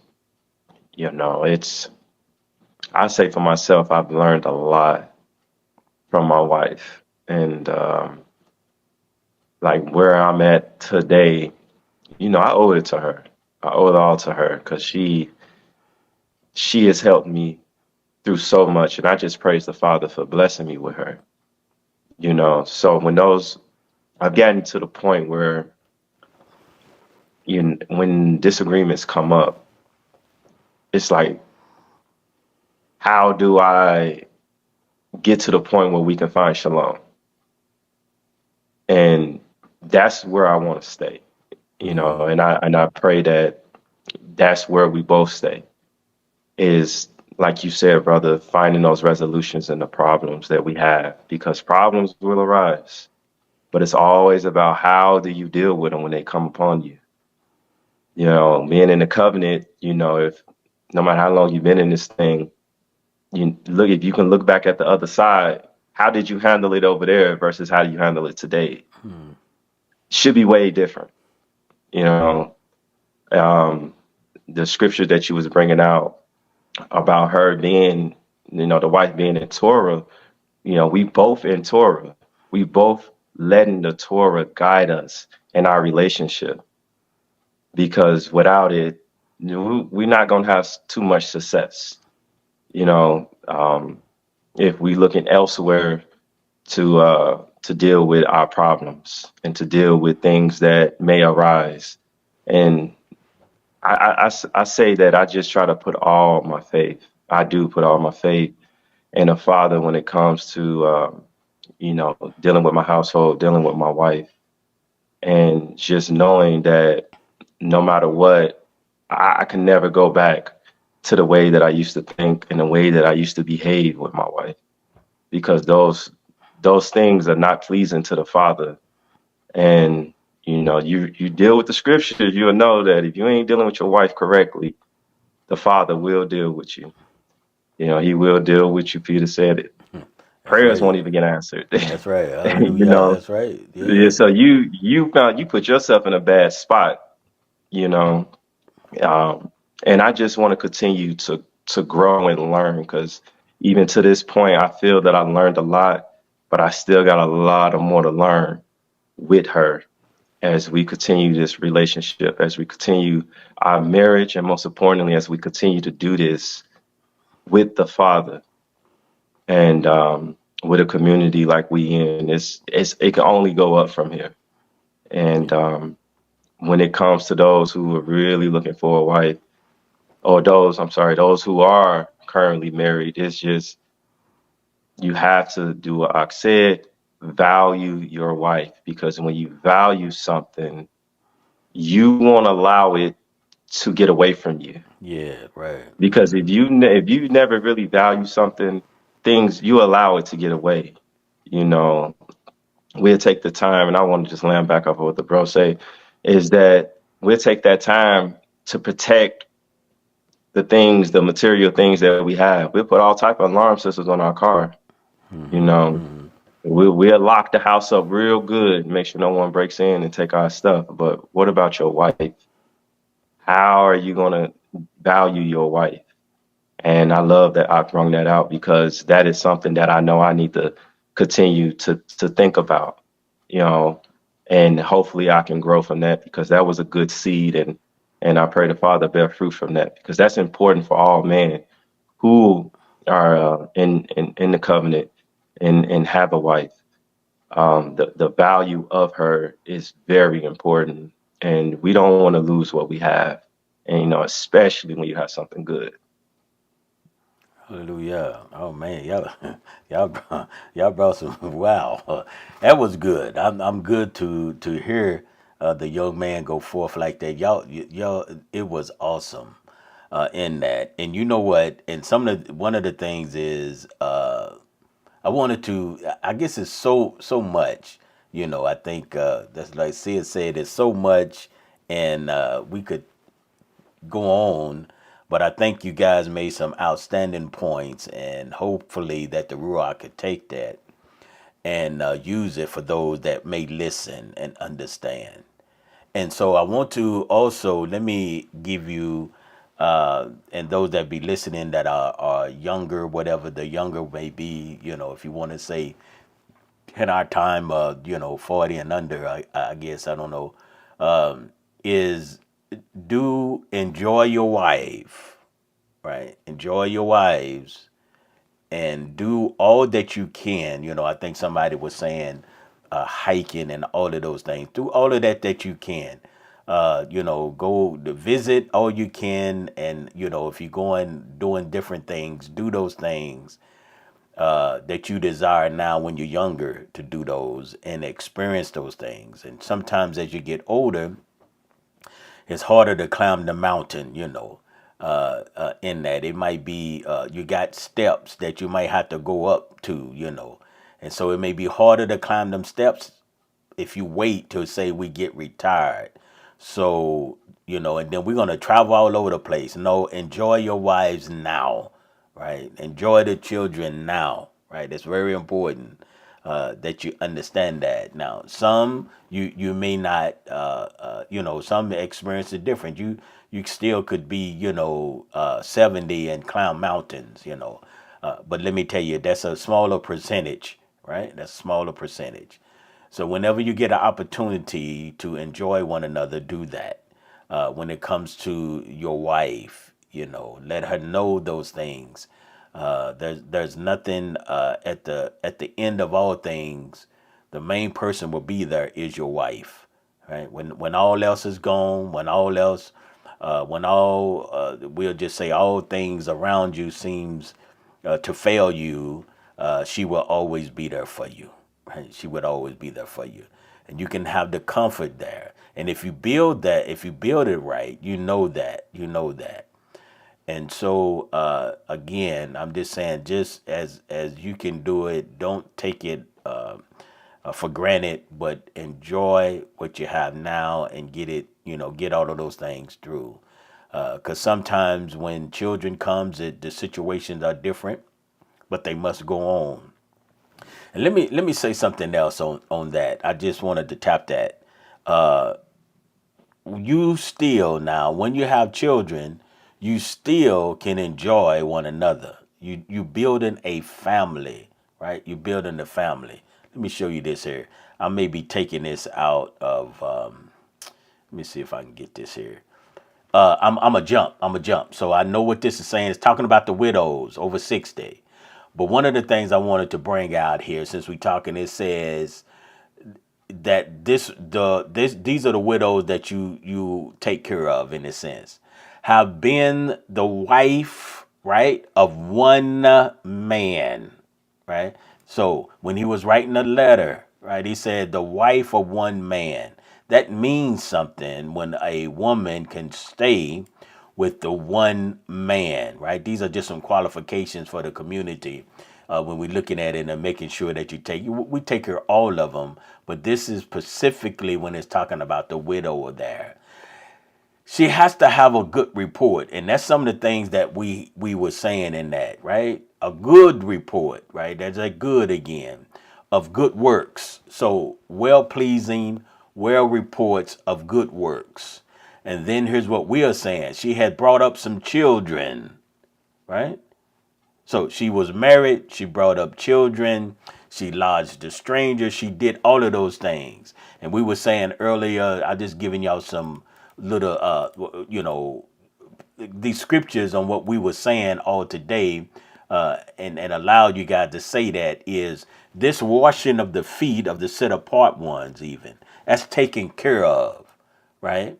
It's, I say for myself, I've learned a lot from my wife. And like where I'm at today, I owe it to her. I owe it all to her because she has helped me through so much. And I just praise the Father for blessing me with her. So I've gotten to the point where when disagreements come up, it's like, how do I get to the point where we can find shalom? And that's where I want to stay, Hmm. and I pray that that's where we both stay. Is like you said, brother, finding those resolutions in the problems that we have, because problems will arise, but it's always about how do you deal with them when they come upon you. Being in the covenant, if no matter how long you've been in this thing, if you can look back at the other side, how did you handle it over there versus how do you handle it today? Hmm. Should be way different. You know, um, the scripture that you was bringing out about her being, the wife being in Torah. We both in Torah. We both. letting the Torah guide us in our relationship, because without it, we're not going to have too much success. You know, if we looking elsewhere to deal with our problems and to deal with things that may arise. And I say that I just try to put all my faith. I do put all my faith in a father when it comes to dealing with my household, dealing with my wife, and just knowing that no matter what, I can never go back to the way that I used to think and the way that I used to behave with my wife, because those things are not pleasing to the Father. And you deal with the scriptures, you'll know that if you ain't dealing with your wife correctly, the Father will deal with you. He will deal with you. Peter said it. That's Prayers won't right. even get answered. That's right. you Hallelujah. know, That's right. yeah, Yeah. so you put yourself in a bad spot, you know. Um, and I just want to continue to grow and learn, because even to this point, I feel that I learned a lot, but I still got a lot of more to learn with her as we continue this relationship, as we continue our marriage, and most importantly, as we continue to do this with the Father, and with a community like we in. It can only go up from here. And when it comes to those who are really looking for a wife, or those who are currently married, it's just, you have to do what I said, value your wife, because when you value something, you won't allow it to get away from you. Yeah. Right. Because if you never really value something, things, you allow it to get away. You know, we'll take the time, and I want to just land back off of what the bro say, is that we'll take that time to protect the things, the material things that we have. We'll put all type of alarm systems on our car. You Mm-hmm. know, Mm-hmm. we'll lock the house up real good, make sure no one breaks in and take our stuff. But what about your wife? How are you gonna value your wife? And I love that I brought that out, because that is something that I know I need to continue to think about, you know, and hopefully I can grow from that, because that was a good seed, and I pray the Father bear fruit from that, because that's important for all men who are in the covenant and have a wife. The value of her is very important, and we don't want to lose what we have, and especially when you have something good. Hallelujah. Oh man, y'all, y'all brought some. Wow, that was good. I'm good to hear the young man go forth like that. Y'all, it was awesome in that. And you know what? And one of the things is I wanted to. I guess it's so much. I think that's like Sid said. It's so much, and we could go on, but I think you guys made some outstanding points, and hopefully that the Ruach could take that and use it for those that may listen and understand. And so I want to also let me give you and those that be listening that are younger, whatever the younger may be, if you want to say in our time, 40 and under, I guess, I don't know, is do enjoy your wife, right? Enjoy your wives and do all that you can. I think somebody was saying hiking and all of those things. Do all of that you can. Go to visit all you can, and if you're going doing different things, do those things that you desire now when you're younger to do those and experience those things. And sometimes as you get older, it's harder to climb the mountain, in that it might be you got steps that you might have to go up to, and so it may be harder to climb them steps if you wait till say we get retired. So, and then we're gonna travel all over the place. No, enjoy your wives now, right? Enjoy the children now, right? It's very important that you understand that. Now, some you may not, some experience it different. You still could be, 70 and climb mountains, but let me tell you, that's a smaller percentage, right? That's a smaller percentage. So whenever you get an opportunity to enjoy one another, do that. When it comes to your wife, let her know those things. There's nothing at the end of all things. The main person will be there is your wife, right? When all else is gone, when all we'll just say all things around you seems to fail you, she will always be there for you. Right? She would always be there for you, and you can have the comfort there. And if you build that, if you build it right, you know that. And so again, I'm just saying, just as you can do it, don't take it for granted, but enjoy what you have now and get it, get all of those things through. Because sometimes when children comes, the situations are different, but they must go on. And let me say something else on that. I just wanted to tap that. You still now, when you have children, you still can enjoy one another. You building a family, right? You building a family. Let me show you this here. I may be taking this out of. Let me see if I can get this here. I'm a jump. I'm a jump. So I know what this is saying. It's talking about the widows over 60. But one of the things I wanted to bring out here, since we talking, it says that these are the widows that you take care of, in a sense, have been the wife, right, of one man, right? So when he was writing a letter, right, he said the wife of one man. That means something when a woman can stay with the one man, right? These are just some qualifications for the community when we're looking at it and making sure that we take care of all of them. But this is specifically when it's talking about the widow there. She has to have a good report, and that's some of the things that we were saying in that, right? A good report, right? There's a good again of good works. So well pleasing, well reports of good works. And then here's what we are saying. She had brought up some children, right? So she was married, she brought up children, she lodged a stranger, she did all of those things. And we were saying earlier, I just giving y'all some little these scriptures on what we were saying all today, and allowed you guys to say that is this washing of the feet of the set apart ones, even that's taken care of, right?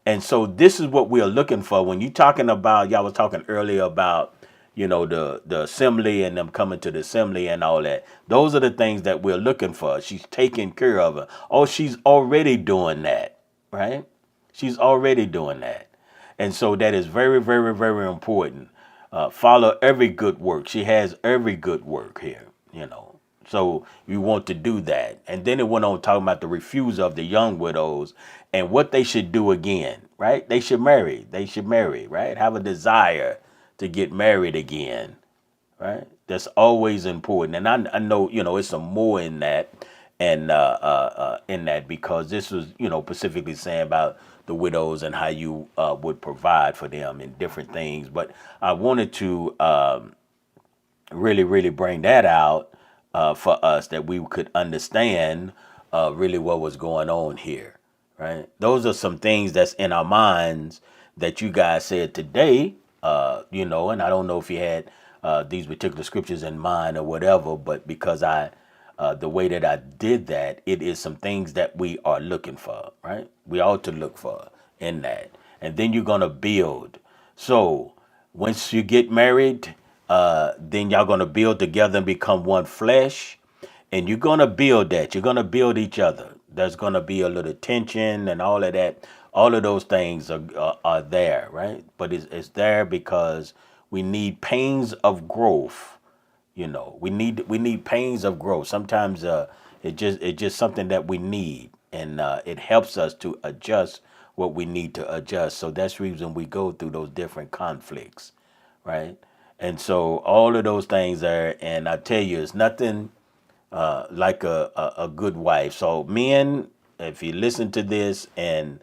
And so this is what we are looking for when you talking about, y'all was talking earlier about, the assembly and them coming to the assembly and all that. Those are the things that we're looking for. She's taking care of her. Oh, she's already doing that, right? She's already doing that. And so that is very, very, very important. Follow every good work. She has every good work here. So you want to do that. And then it went on talking about the refusal of the young widows and what they should do again, right? They should marry. They should marry, right? Have a desire to get married again, right? That's always important. And I know, it's some more in that, and in that, because this was, specifically saying about the widows and how you would provide for them and different things. But I wanted to really, really bring that out for us, that we could understand really what was going on here, right? Those are some things that's in our minds that you guys said today, and I don't know if you had these particular scriptures in mind or whatever, but because the way that I did that, it is some things that we are looking for, right? We ought to look for in that. And then you're going to build. So once you get married, then y'all going to build together and become one flesh. And you're going to build that. You're going to build each other. There's going to be a little tension and all of that. All of those things are there, right? But it's there because we need pains of growth. We need pains of growth. Sometimes it's just something that we need, and it helps us to adjust what we need to adjust. So that's the reason we go through those different conflicts, right? And so all of those things are, and I tell you, it's nothing like a good wife. So men, if you listen to this and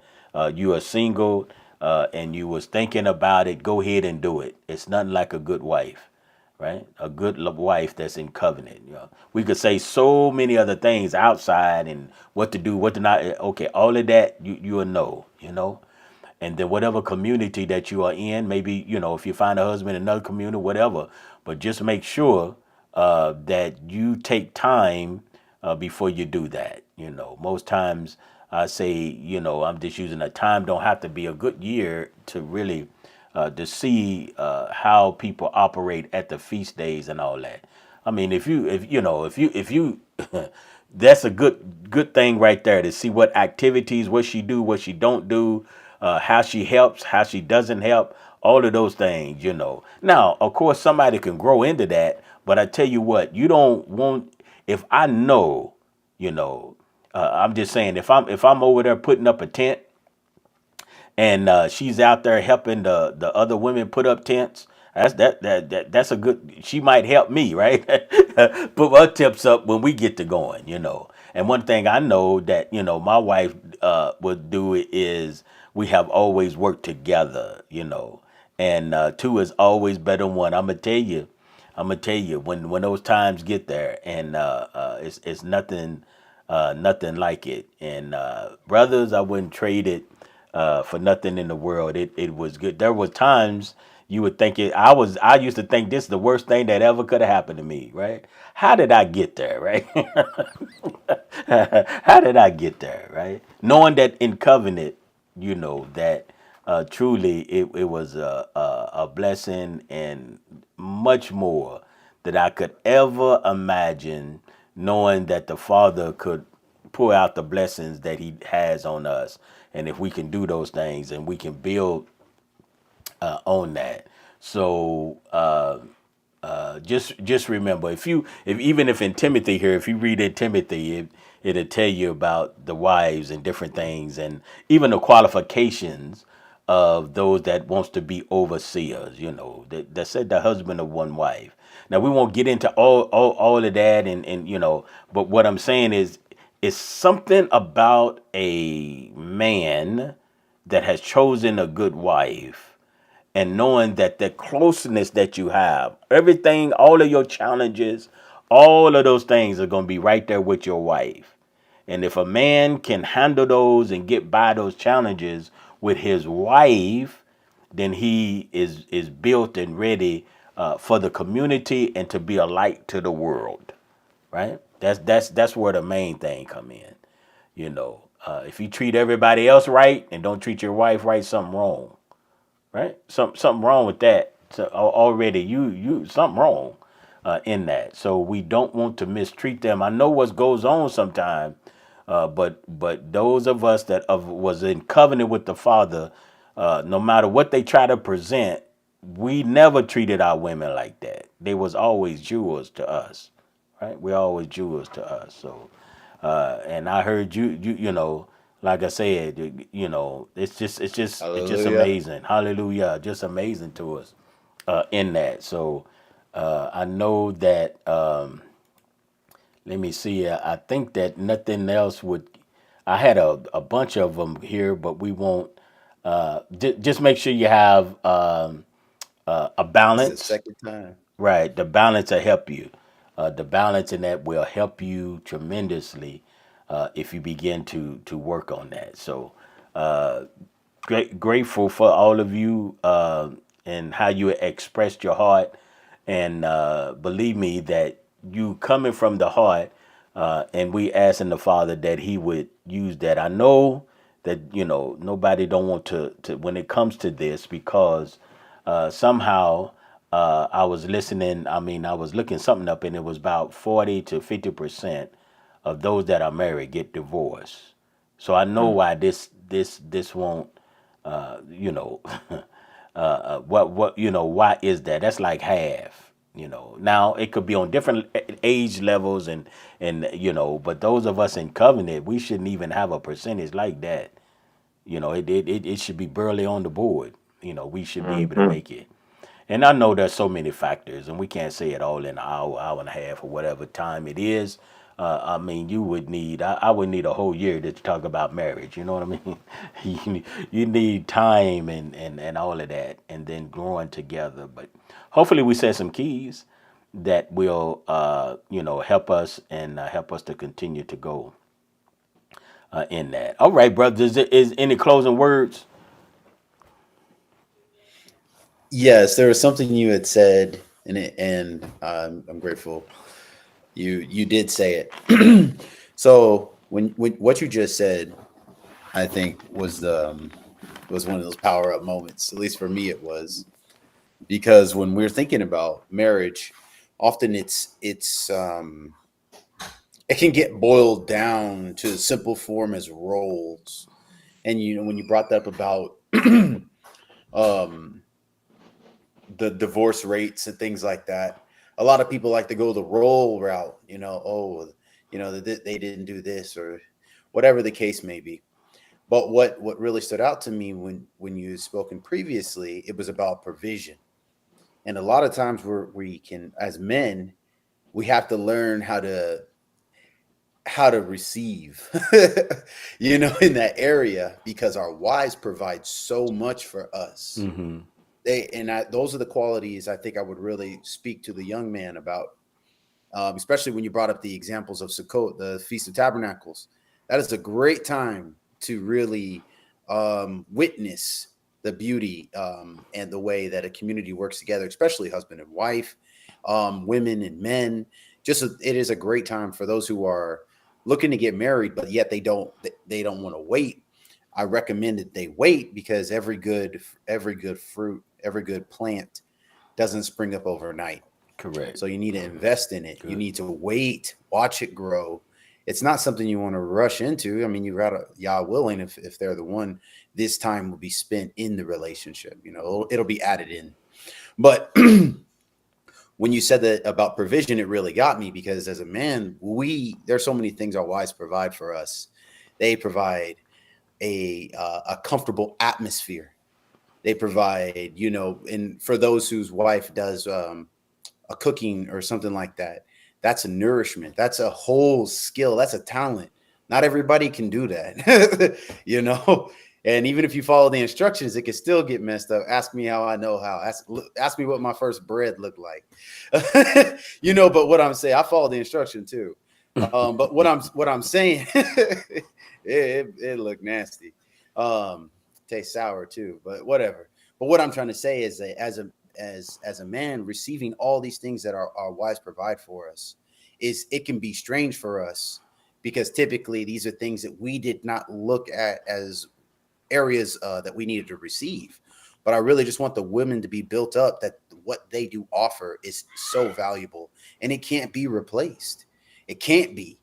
you are single and you was thinking about it, go ahead and do it. It's nothing like a good wife, right? A good wife that's in covenant. We could say so many other things outside and what to do, what to not. Okay, all of that you will know, and then whatever community that you are in, maybe if you find a husband in another community, whatever. But just make sure that you take time before you do that. Most times I say, I'm just using a time don't have to be a good year to really to see how people operate at the feast days and all that. I mean, if you that's a good thing right there to see what activities, what she do, what she don't do, how she helps, how she doesn't help, all of those things. Now, of course, somebody can grow into that, but I tell you what, you don't want. If I know, you know, I'm just saying, if I'm over there putting up a tent and she's out there helping the other women put up tents. That's a good. She might help me, right? Put my tips up when we get to going. And one thing I know that my wife would do is we have always worked together. And two is always better than one. I'm gonna tell you when those times get there, and it's nothing like it. And brothers, I wouldn't trade it for nothing in the world. It was good. There was times you would think it. I used to think this is the worst thing that ever could have happened to me. Right? How did I get there? Right? How did I get there? Right? Knowing that in covenant, that truly it was a blessing and much more that I could ever imagine, knowing that the Father could pour out the blessings that He has on us. And if we can do those things and we can build on that. So just remember, if even if in Timothy here, if you read in Timothy, it'll tell you about the wives and different things, and even the qualifications of those that wants to be overseers. That said the husband of one wife. Now we won't get into all of that, and but what I'm saying is, it's something about a man that has chosen a good wife, and knowing that the closeness that you have, everything, all of your challenges, all of those things are going to be right there with your wife. And if a man can handle those and get by those challenges with his wife, then he is built and ready for the community and to be a light to the world. Right? That's where the main thing come in. If you treat everybody else right and don't treat your wife right, something wrong. Right? Something wrong with that. So already you something wrong in that. So we don't want to mistreat them. I know what goes on sometimes, but those of us that was in covenant with the Father, no matter what they try to present, we never treated our women like that. They was always jewels to us, right? We're always jewels to us. So, and I heard like I said, it's just Hallelujah. amazing. Hallelujah, just amazing to us in that. So, I know that. Let me see. I think that nothing else would. I had a bunch of them here, but we won't. Just make sure you have a This is the balance. second time. Right, the balance will help you. The balance in that will help you tremendously if you begin to work on that. So, grateful for all of you and how you expressed your heart, and believe me that you coming from the heart, and we asking the Father that He would use that. I know that nobody don't want to when it comes to this, because somehow I was listening. I mean, I was looking something up, and it was about 40 to 50% of those that are married get divorced. So I know Mm. why this won't. You know, what why is that? That's like half. Now it could be on different age levels, and but those of us in covenant, we shouldn't even have a percentage like that. It should be barely on the board. We should be able to Hmm. make it. And I know there's so many factors, and we can't say it all in an hour and a half, or whatever time it is. I mean, I would need a whole year to talk about marriage. You know what I mean? you need time and all of that, and then growing together. But hopefully, we said some keys. that will help us and help us to continue to go in that. All right, brothers. Is any closing words? Yes, there was something you had said, and I'm grateful you did say it. So when what you just said, I think was one of those power up moments. At least for me, it was because when we're thinking about marriage, often it can get boiled down to simple form as roles. And when you brought that up about um, the divorce rates and things like that, a lot of people like to go the role route. Oh, they didn't do this or whatever the case may be. But what really stood out to me when you spoken previously, it was about provision. And a lot of times we can, as men, we have to learn how to receive, in that area because our wives provide so much for us. Mm-hmm. Those are the qualities I think I would really speak to the young man about, especially when you brought up the examples of Sukkot, the Feast of Tabernacles. That is a great time to really witness the beauty and the way that a community works together, especially husband and wife, women and men. It is a great time for those who are looking to get married, but yet they don't want to wait. I recommend that they wait because every good fruit, every good plant doesn't spring up overnight. Correct. So you need to invest in it. You Good. need to wait, watch it grow. It's not something you want to rush into. I mean, you gotta, Yah willing, if they're the one, this time will be spent in the relationship. It'll be added in. But when you said that about provision, it really got me because as a man, there's so many things our wives provide for us. They provide a comfortable atmosphere. They provide, and for those whose wife does a cooking or something like that, that's a nourishment. That's a whole skill. That's a talent. Not everybody can do that, And even if you follow the instructions, it can still get messed up. Ask me how I know how. Ask me what my first bread looked like. But what I'm saying, I follow the instruction too. But what I'm saying, it looked nasty. Tastes sour too, but whatever. But what I'm trying to say is that as a man, receiving all these things that our wives provide for us, it can be strange for us because typically these are things that we did not look at as areas that we needed to receive. But I really just want the women to be built up that what they do offer is so valuable and it can't be replaced. It can't be.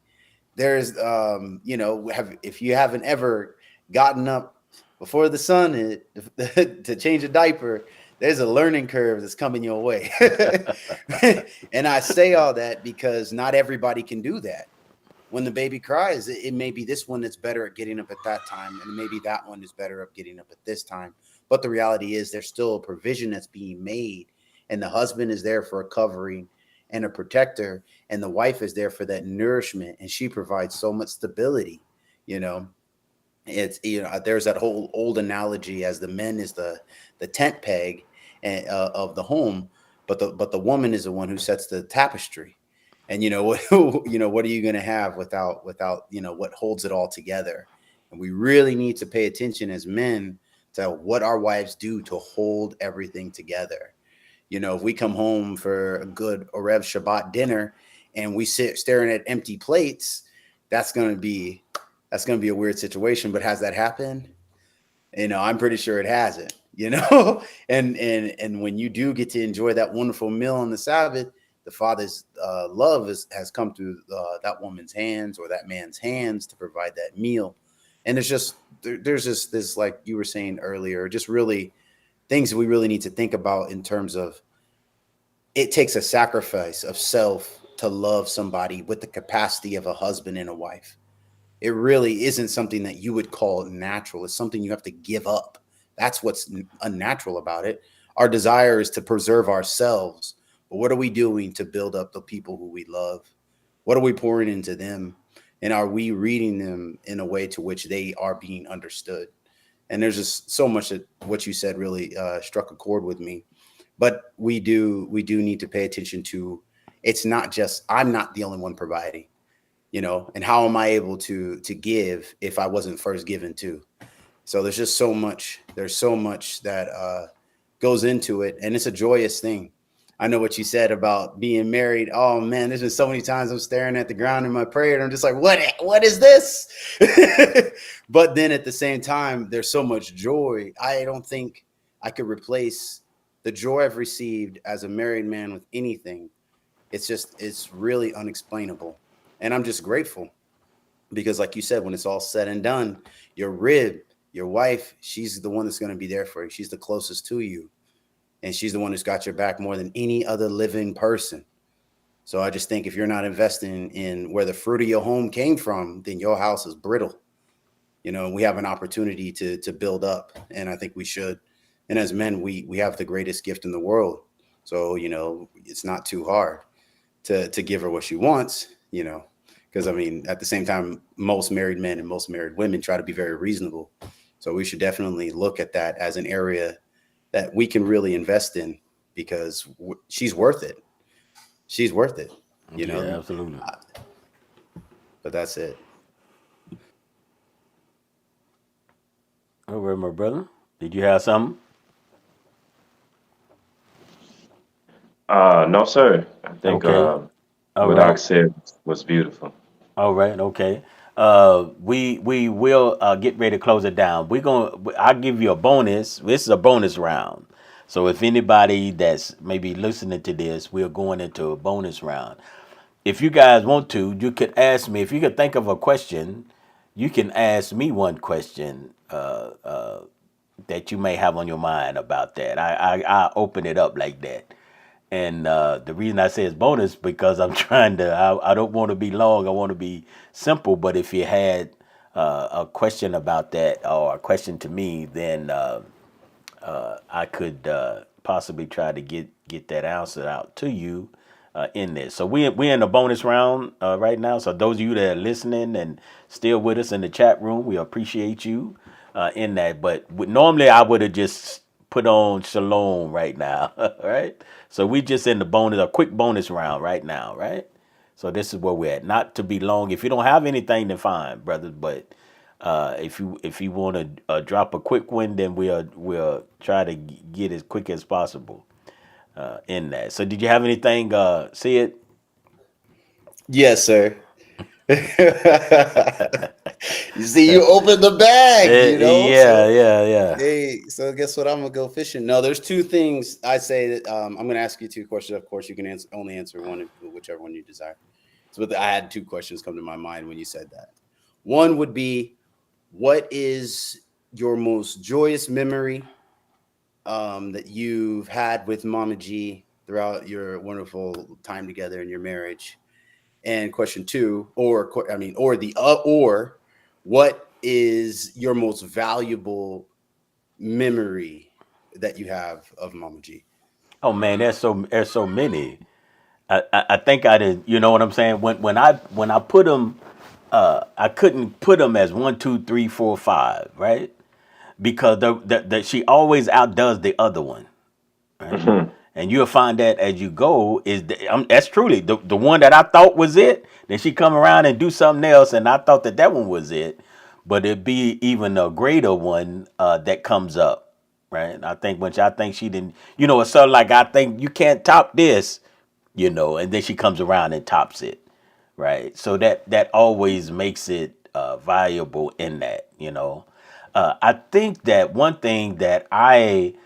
There's if you haven't ever gotten up before the sun to change a diaper, there's a learning curve that's coming your way. And I say all that because not everybody can do that. When the baby cries, it may be this one that's better at getting up at that time, and maybe that one is better at getting up at this time. But the reality is there's still a provision that's being made, and the husband is there for a covering and a protector, and the wife is there for that nourishment, and she provides so much stability. You know, there's that whole old analogy as the men is the tent peg of the home, but the woman is the one who sets the tapestry. And what are you going to have without what holds it all together? And we really need to pay attention as men to what our wives do to hold everything together. If we come home for a good Orev Shabbat dinner and we sit staring at empty plates, that's going to be a weird situation. But has that happened? I'm pretty sure it hasn't. And when you do get to enjoy that wonderful meal on the Sabbath, the Father's love has come through that woman's hands or that man's hands to provide that meal. And there's just this, like you were saying earlier, just really things that we really need to think about in terms of it takes a sacrifice of self to love somebody with the capacity of a husband and a wife. It really isn't something that you would call natural. It's something you have to give up. That's what's unnatural about it. Our desire is to preserve ourselves. But what are we doing to build up the people who we love? What are we pouring into them? And are we reading them in a way to which they are being understood? And there's just so much that what you said really struck a chord with me. But we do need to pay attention to it's not just I'm not the only one providing, and how am I able to give if I wasn't first given to? So there's just so much. There's so much that goes into it, and it's a joyous thing. I know what you said about being married. Oh man, there's been so many times I'm staring at the ground in my prayer, and I'm just like, what is this? But then at the same time, there's so much joy. I don't think I could replace the joy I've received as a married man with anything. It's really unexplainable, and I'm just grateful because, like you said, when it's all said and done, your rib, your wife, she's the one that's going to be there for you. She's the closest to you, and she's the one who's got your back more than any other living person. So I just think if you're not investing in where the fruit of your home came from, then your house is brittle. We have an opportunity to build up, and I think we should. And as men, we have the greatest gift in the world. So it's not too hard to give her what she wants. Because I mean, at the same time, most married men and most married women try to be very reasonable. So we should definitely look at that as an area that we can really invest in because she's worth it. She's worth it, you Yeah, know. absolutely. But that's it. All right, my brother. Did you have something? No, sir. I think Okay. All what I right. said was beautiful. All right. Okay. We will get ready to close it down. We're gonna. I'll give you a bonus. This is a bonus round. So if anybody that's maybe listening to this, we're going into a bonus round. If you guys want to, you could ask me. If you could think of a question, you can ask me one question that you may have on your mind about that. I open it up like that. And the reason I say it's bonus because I'm trying to. I don't want to be long. I want to be simple. But if you had a question about that or a question to me, then I could possibly try to get that answer out to you in this. So we're in the bonus round right now. So those of you that are listening and still with us in the chat room, we appreciate you in that. But normally I would have just put on Shalom right now, right? So we just in the bonus, a quick bonus round right now, right? So this is where we're at. Not to be long. If you don't have anything, then fine, brothers. But if you want to drop a quick one, then we'll try to get as quick as possible in that. So did you have anything? See it? Yes, sir. You see, you opened the bag, Yeah, So yeah, yeah. hey, so guess what? I'm gonna go fishing. No, there's two things I say that I'm gonna ask you two questions. Of course, you can only answer one, whichever one you desire. So, but I had two questions come to my mind when you said that. One would be, what is your most joyous memory that you've had with Mama G throughout your wonderful time together in your marriage? And question two, or what is your most valuable memory that you have of Mama G? Oh man, there's so many. I think I did. You know what I'm saying? When I put them, I couldn't put them as one, two, three, four, five, right? Because she always outdoes the other one, right? And you'll find that as you go that's truly the one that I thought was it. Then she come around and do something else, and I thought that one was it, but it'd be even a greater one that comes up, right? I think she didn't, it's sort of like I think you can't top this, and then she comes around and tops it, right? So that always makes it valuable in that. I think that one thing that I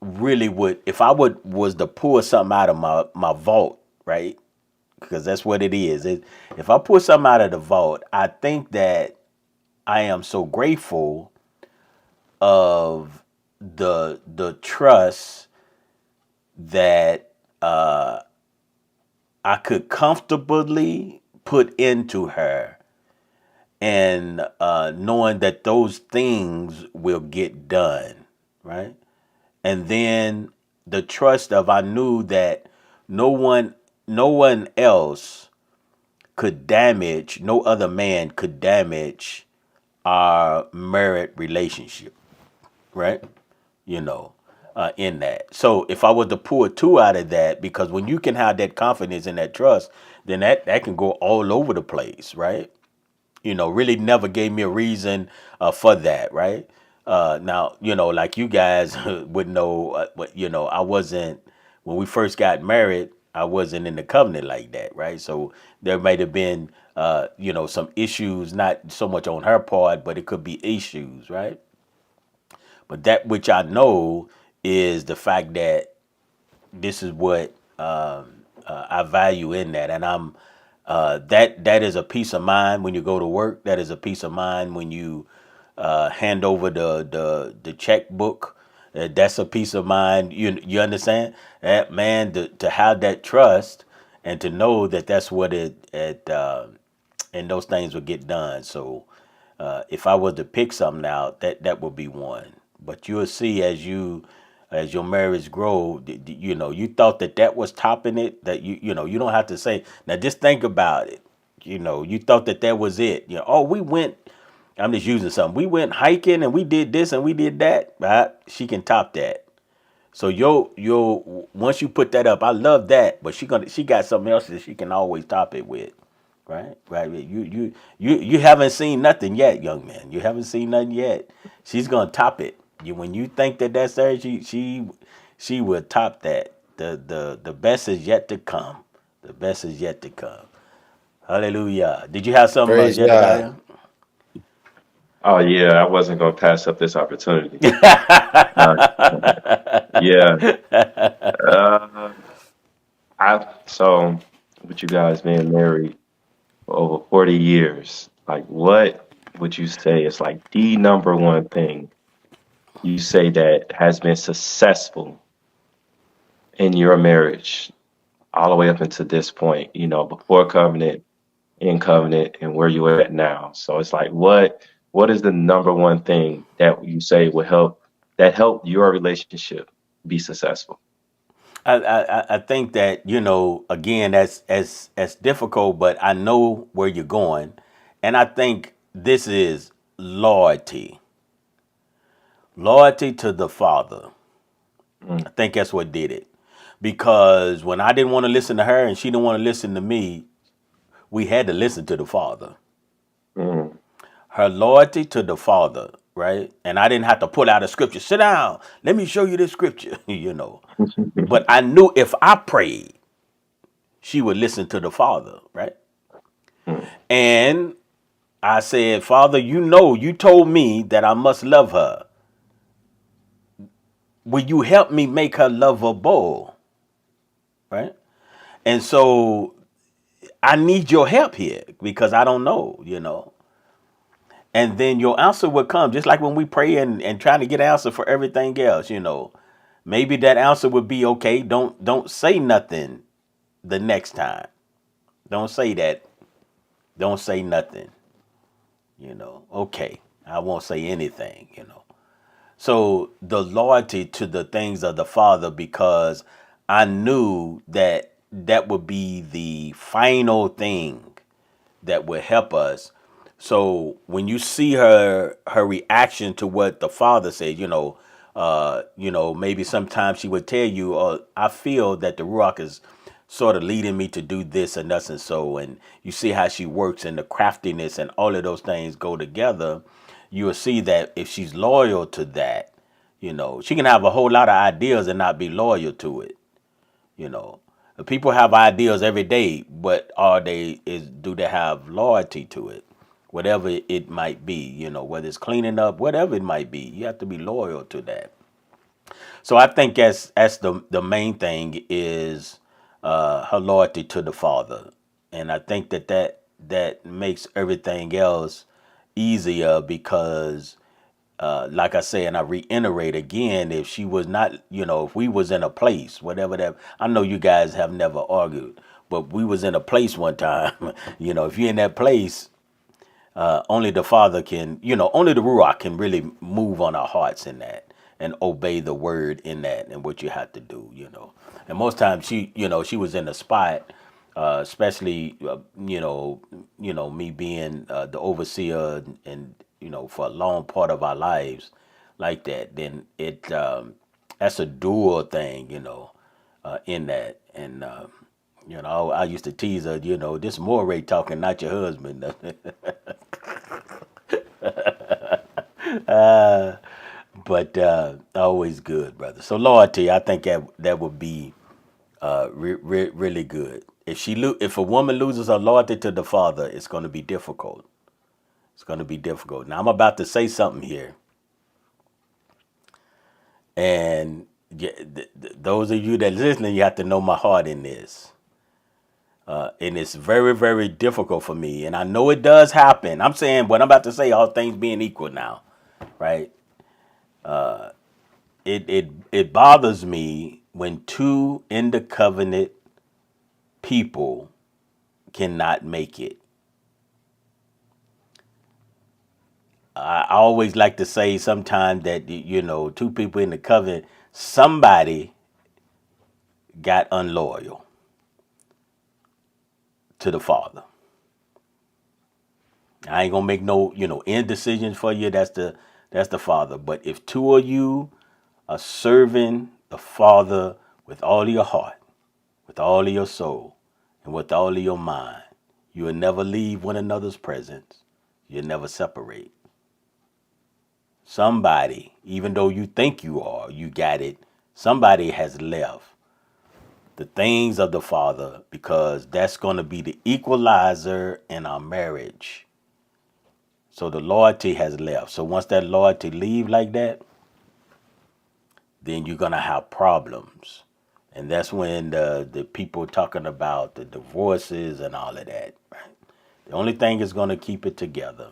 really would, if I would was to pull something out of my vault, right? Because that's what it is. If I pull something out of the vault, I think that I am so grateful of the trust that I could comfortably put into her, and knowing that those things will get done, right? And then the trust of I knew that no one no one else could damage, no other man could damage our married relationship, right? You know. in that. So if I was to pull two out of that, because when you can have that confidence and that trust, then that can go all over the place, right? Really never gave me a reason for that, right? Now, like you guys would know, but I wasn't when we first got married. I wasn't in the covenant like that, right? So there might have been, some issues, not so much on her part, but it could be issues, right? But that which I know is the fact that this is what I value in that, and I'm that is a peace of mind when you go to work. That is a peace of mind when you hand over the checkbook. That's a peace of mind. You understand that, man? To have that trust and to know that that's what and those things will get done. So if I was to pick something out, that would be one. But you'll see as your marriage grow, you thought that was topping it. That you don't have to say now. Just think about it. You thought that was it. Oh, we went. I'm just using something. We went hiking and we did this and we did that. Right? She can top that. So yo once you put that up, I love that. But she got something else that she can always top it with. Right, right. You haven't seen nothing yet, young man. You haven't seen nothing yet. She's gonna top it. When you think that's her, she will top that. The best is yet to come. The best is yet to come. Hallelujah. Did you have some, Praise God. Jedediah? Oh yeah, I wasn't gonna pass up this opportunity. Uh, yeah. Uh, so with you guys being married for over 40 years, like what would you say is like the number one thing you say that has been successful in your marriage all the way up until this point, before covenant, in covenant, and where you're at now? So it's like what is the number one thing that you say will help your relationship be successful? I think that again that's as difficult, but I know where you're going, and I think this is loyalty, loyalty to the Father. Mm, I think that's what did it, because when I didn't want to listen to her and she didn't want to listen to me, we had to listen to the Father. mm. Her loyalty to the Father, right? And I didn't have to pull out a scripture. Sit down. Let me show you this scripture. But I knew if I prayed, she would listen to the Father, right? Mm. And I said, Father, you told me that I must love her. Will you help me make her lovable? Right? And so I need your help here because I don't know. And then your answer would come, just like when we pray and trying to get an answer for everything else. Maybe that answer would be okay. Don't say nothing the next time. Don't say that. Don't say nothing. Okay. I won't say anything. So the loyalty to the things of the Father, because I knew that would be the final thing that would help us. So when you see her reaction to what the Father said, maybe sometimes she would tell you, I feel that the Ruach is sort of leading me to do this and thus and so, and you see how she works and the craftiness and all of those things go together. You will see that if she's loyal to that, she can have a whole lot of ideas and not be loyal to it. You know, people have ideas every day, but do they have loyalty to it? Whatever it might be, whether it's cleaning up, whatever it might be, you have to be loyal to that. So I think that's the main thing is her loyalty to the Father, and I think that makes everything else easier because like I say, and I reiterate again, if she was not, if we was in a place, whatever that, I know you guys have never argued, but we was in a place one time, if you're in that place, only the Father can, only the Ruach can really move on our hearts in that and obey the word in that and what you have to do. And most times she was in a spot, especially, me being the overseer and for a long part of our lives like that, then that's a dual thing, in that. And I used to tease her, this more Ray talking, not your husband. But always good, brother. So loyalty, I think that would be really good. If a woman loses her loyalty to the father, it's going to be difficult. It's going to be difficult. Now I'm about to say something here, and those of you that listening, you have to know my heart in this. And it's very, very difficult for me. And I know it does happen. I'm saying what I'm about to say, all things being equal now, right? It bothers me when two in the covenant people cannot make it. I always like to say sometimes that two people in the covenant, somebody got unloyal to the father. I ain't gonna make no end decisions for you. That's the father. But if two of you are serving the father with all of your heart, with all of your soul, and with all of your mind, you will never leave one another's presence. You'll never separate. Somebody, even though you think you got it, somebody has left the things of the Father, because that's going to be the equalizer in our marriage. So the loyalty has left. So once that loyalty leave like that, then you're going to have problems. And that's when the people talking about the divorces and all of that. Right? The only thing is going to keep it together.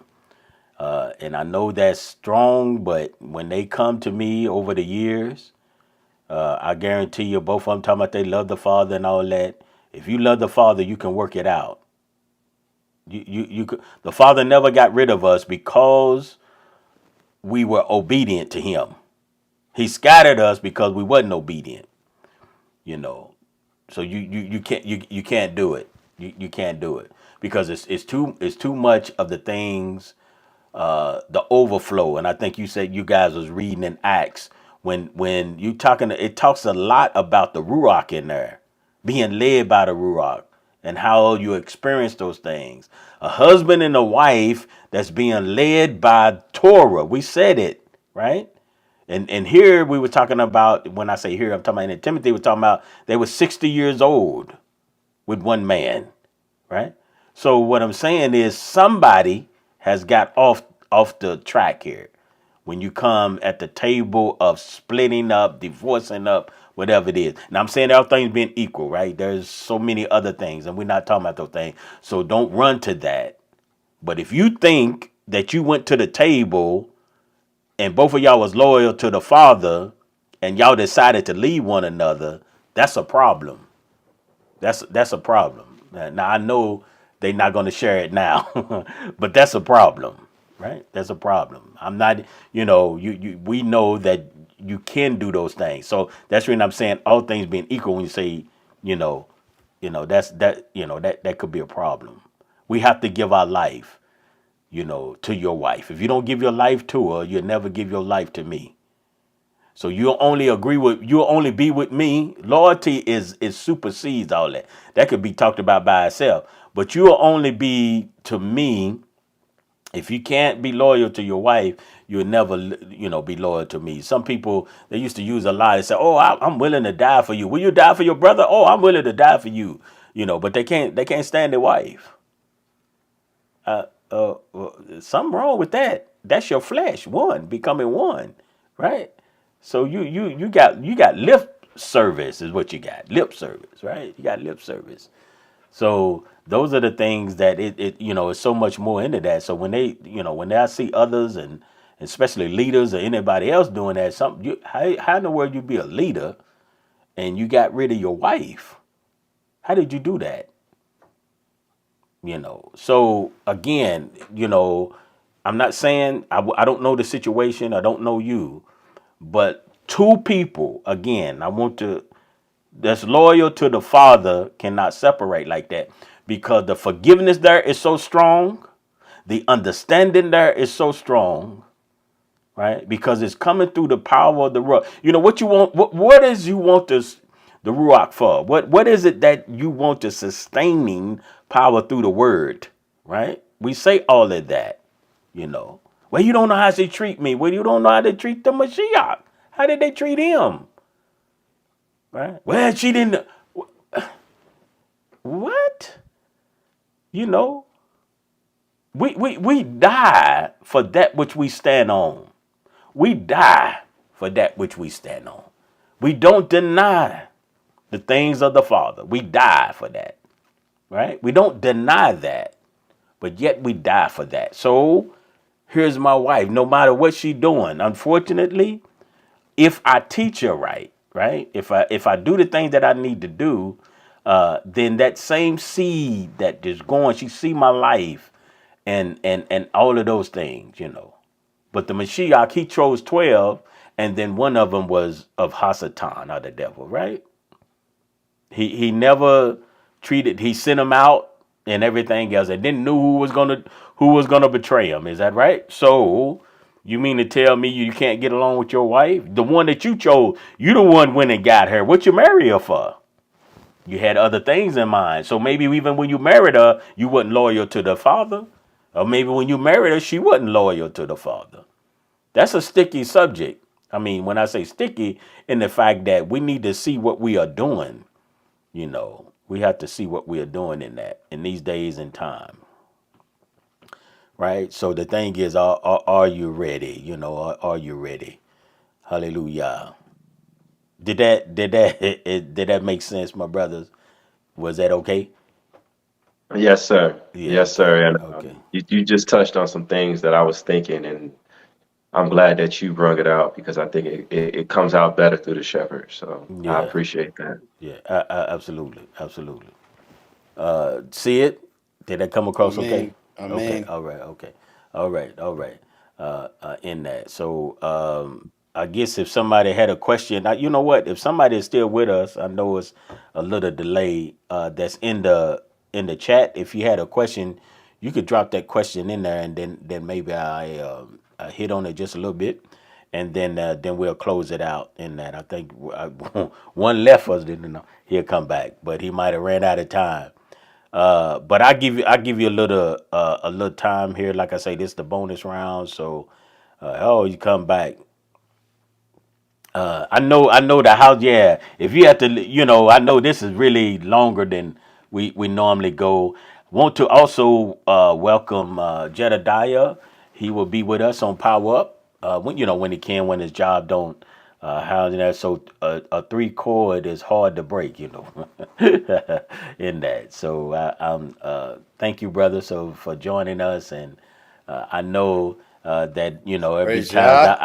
And I know that's strong, but when they come to me over the years, I guarantee you, both of them talking about they love the Father and all that. If you love the Father, you can work it out. You could, the Father never got rid of us because we were obedient to Him. He scattered us because we wasn't obedient. You know, so you can't do it. You can't do it because it's too much of the things, the overflow. And I think you said you guys was reading in Acts when you talking, it talks a lot about the Ruach in there, being led by the Ruach and how you experience those things. A husband and a wife that's being led by Torah. We said it, right? And here we were talking about, when I say here, I'm talking about in Timothy, we're talking about they were 60 years old with one man, right? So what I'm saying is somebody has got off the track here. When you come at the table of splitting up, divorcing up, whatever it is. Now I'm saying everything's being equal, right? There's so many other things, and we're not talking about those things. So don't run to that. But if you think that you went to the table and both of y'all was loyal to the father and y'all decided to leave one another, that's a problem. That's a problem. Now I know they're not going to share it now, but that's a problem, right? That's a problem. I'm not, we know that you can do those things. So that's when I'm saying all things being equal. When you say, you know, that could be a problem. We have to give our life, to your wife. If you don't give your life to her, you'll never give your life to me. So you'll only be with me. Loyalty is supersedes all that. That could be talked about by itself. But you'll only be to me. If you can't be loyal to your wife, you'll never, be loyal to me. Some people, they used to use a lie. They say, "Oh, I'm willing to die for you. Will you die for your brother? Oh, I'm willing to die for you." But they can't stand their wife. Something wrong with that. That's your flesh, one becoming one, right? So you got lip service is what you got. Lip service, right? You got lip service. So those are the things that it's so much more into that. So when I see others and especially leaders or anybody else doing that, how in the world you be a leader and you got rid of your wife? How did you do that? So again, I'm not saying I don't know the situation. I don't know you, but two people, again, that's loyal to the father cannot separate like that, because the forgiveness there is so strong. The understanding there is so strong, right? Because it's coming through the power of the ruach. You know what you want. What is you want this the ruach for? What is it that you want the sustaining power through the word, right? We say all of that, you know. Well, you don't know how they treat me. Well, you don't know how to treat the Mashiach. How did they treat him? Right? Well, she didn't. What? You know, we die for that which we stand on. We die for that which we stand on. We don't deny the things of the Father. We die for that, right? We don't deny that, but yet we die for that. So here's my wife. No matter what she's doing, unfortunately, if I teach her right, right? If I do the things that I need to do, then that same seed that is going, she see my life, and all of those things, you know. But the Mashiach, he chose 12, and then one of them was of Hasatan, or the devil, right? He never treated. He sent him out and everything else, and didn't know who was gonna betray him. Is that right? So you mean to tell me you can't get along with your wife, the one that you chose? You the one went and got her. What you marry her for? You had other things in mind. So maybe even when you married her, you wasn't loyal to the father, or maybe when you married her, she wasn't loyal to the father. That's a sticky subject. I mean, when I say sticky, in the fact that we need to see what we are doing. You know, we have to see what we are doing in these days and time, right? So the thing is, are you ready? You know, are you ready? Hallelujah. Did that make sense, my brothers? Was that okay? Yes, sir. Yeah. Yes, Okay. sir. And Okay. you just touched on some things that I was thinking, and I'm glad that you brung it out because I think it comes out better through the shepherd. So I Yeah. appreciate that. Yeah. Absolutely. Absolutely. See it? Did that come across okay? Amen. Okay. Amen. All right. Okay. All right. All right. In that. So I guess if somebody had a question, you know what? If somebody is still with us, I know it's a little delay. That's in the chat. If you had a question, you could drop that question in there, and then maybe I hit on it just a little bit, and then we'll close it out. In that, I think one left us. Didn't know he'll come back, but he might have ran out of time. But I give you a little time here. Like I say, this is the bonus round. So you come back. I know the house. Yeah, if you have to, I know this is really longer than we normally go. Want to also welcome Jedediah. He will be with us on Power Up when he can, when his job don't house that. So a three chord is hard to break, in that. So thank you, brother, so for joining us. And I know that there'd be Praise times Yah.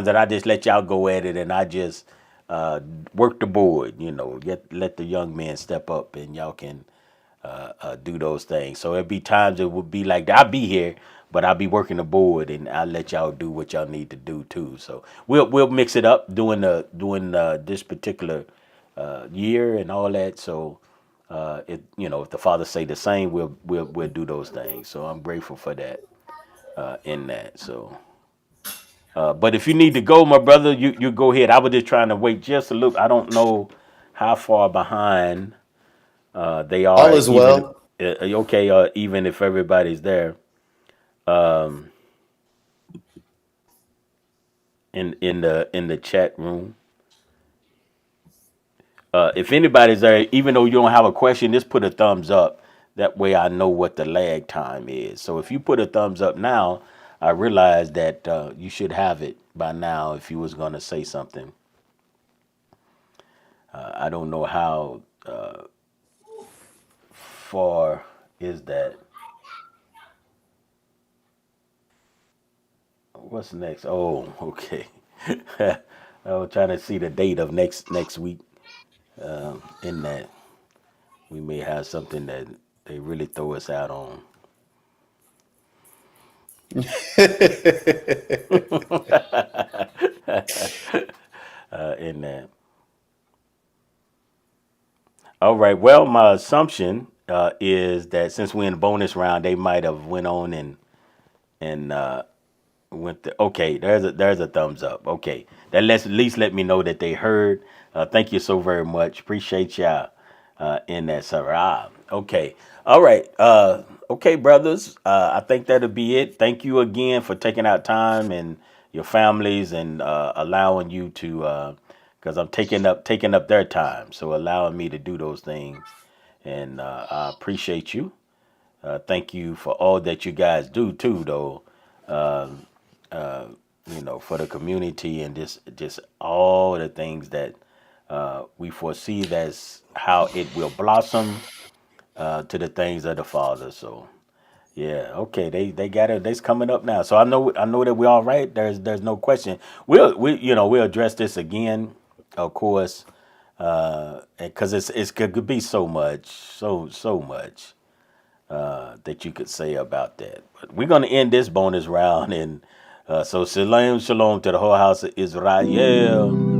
that I just let y'all go at it, and I just work the board. Let the young men step up, and y'all can do those things. So it'd be times it would be like I'll be here, but I'll be working the board, and I'll let y'all do what y'all need to do too. So we'll mix it up doing this particular year and all that. So if the father say the same, we'll do those things. So I'm grateful for that in that. So. But if you need to go, my brother, you go ahead. I was just trying to wait just a little. I don't know how far behind they All are, is even well. okay, even if everybody's there in the chat room. If anybody's there, even though you don't have a question, just put a thumbs up. That way, I know what the lag time is. So if you put a thumbs up now, I realize that you should have it by now if you was gonna say something. I don't know how far is that. What's next? Oh, okay. I was trying to see the date of next week. In that we may have something that they really throw us out on. In that. All right. Well, my assumption is that since we're in the bonus round, they might have went on and Okay, there's a thumbs up. Okay, that lets at least let me know that they heard. Thank you so very much. Appreciate y'all in that server. Okay, all right. Okay, brothers. I think that'll be it. Thank you again for taking out time and your families and allowing you to, because I'm taking up their time, so allowing me to do those things, and I appreciate you. Thank you for all that you guys do too, though. For the community and just all the things that we foresee that's how it will blossom to the things of the Father. So yeah, okay, they got it. They's coming up now. So I know that we're all right. There's no question. We'll address this again, of course, because it could be so much that you could say about that. But we're going to end this bonus round. And so shalom, shalom to the whole house of Israel.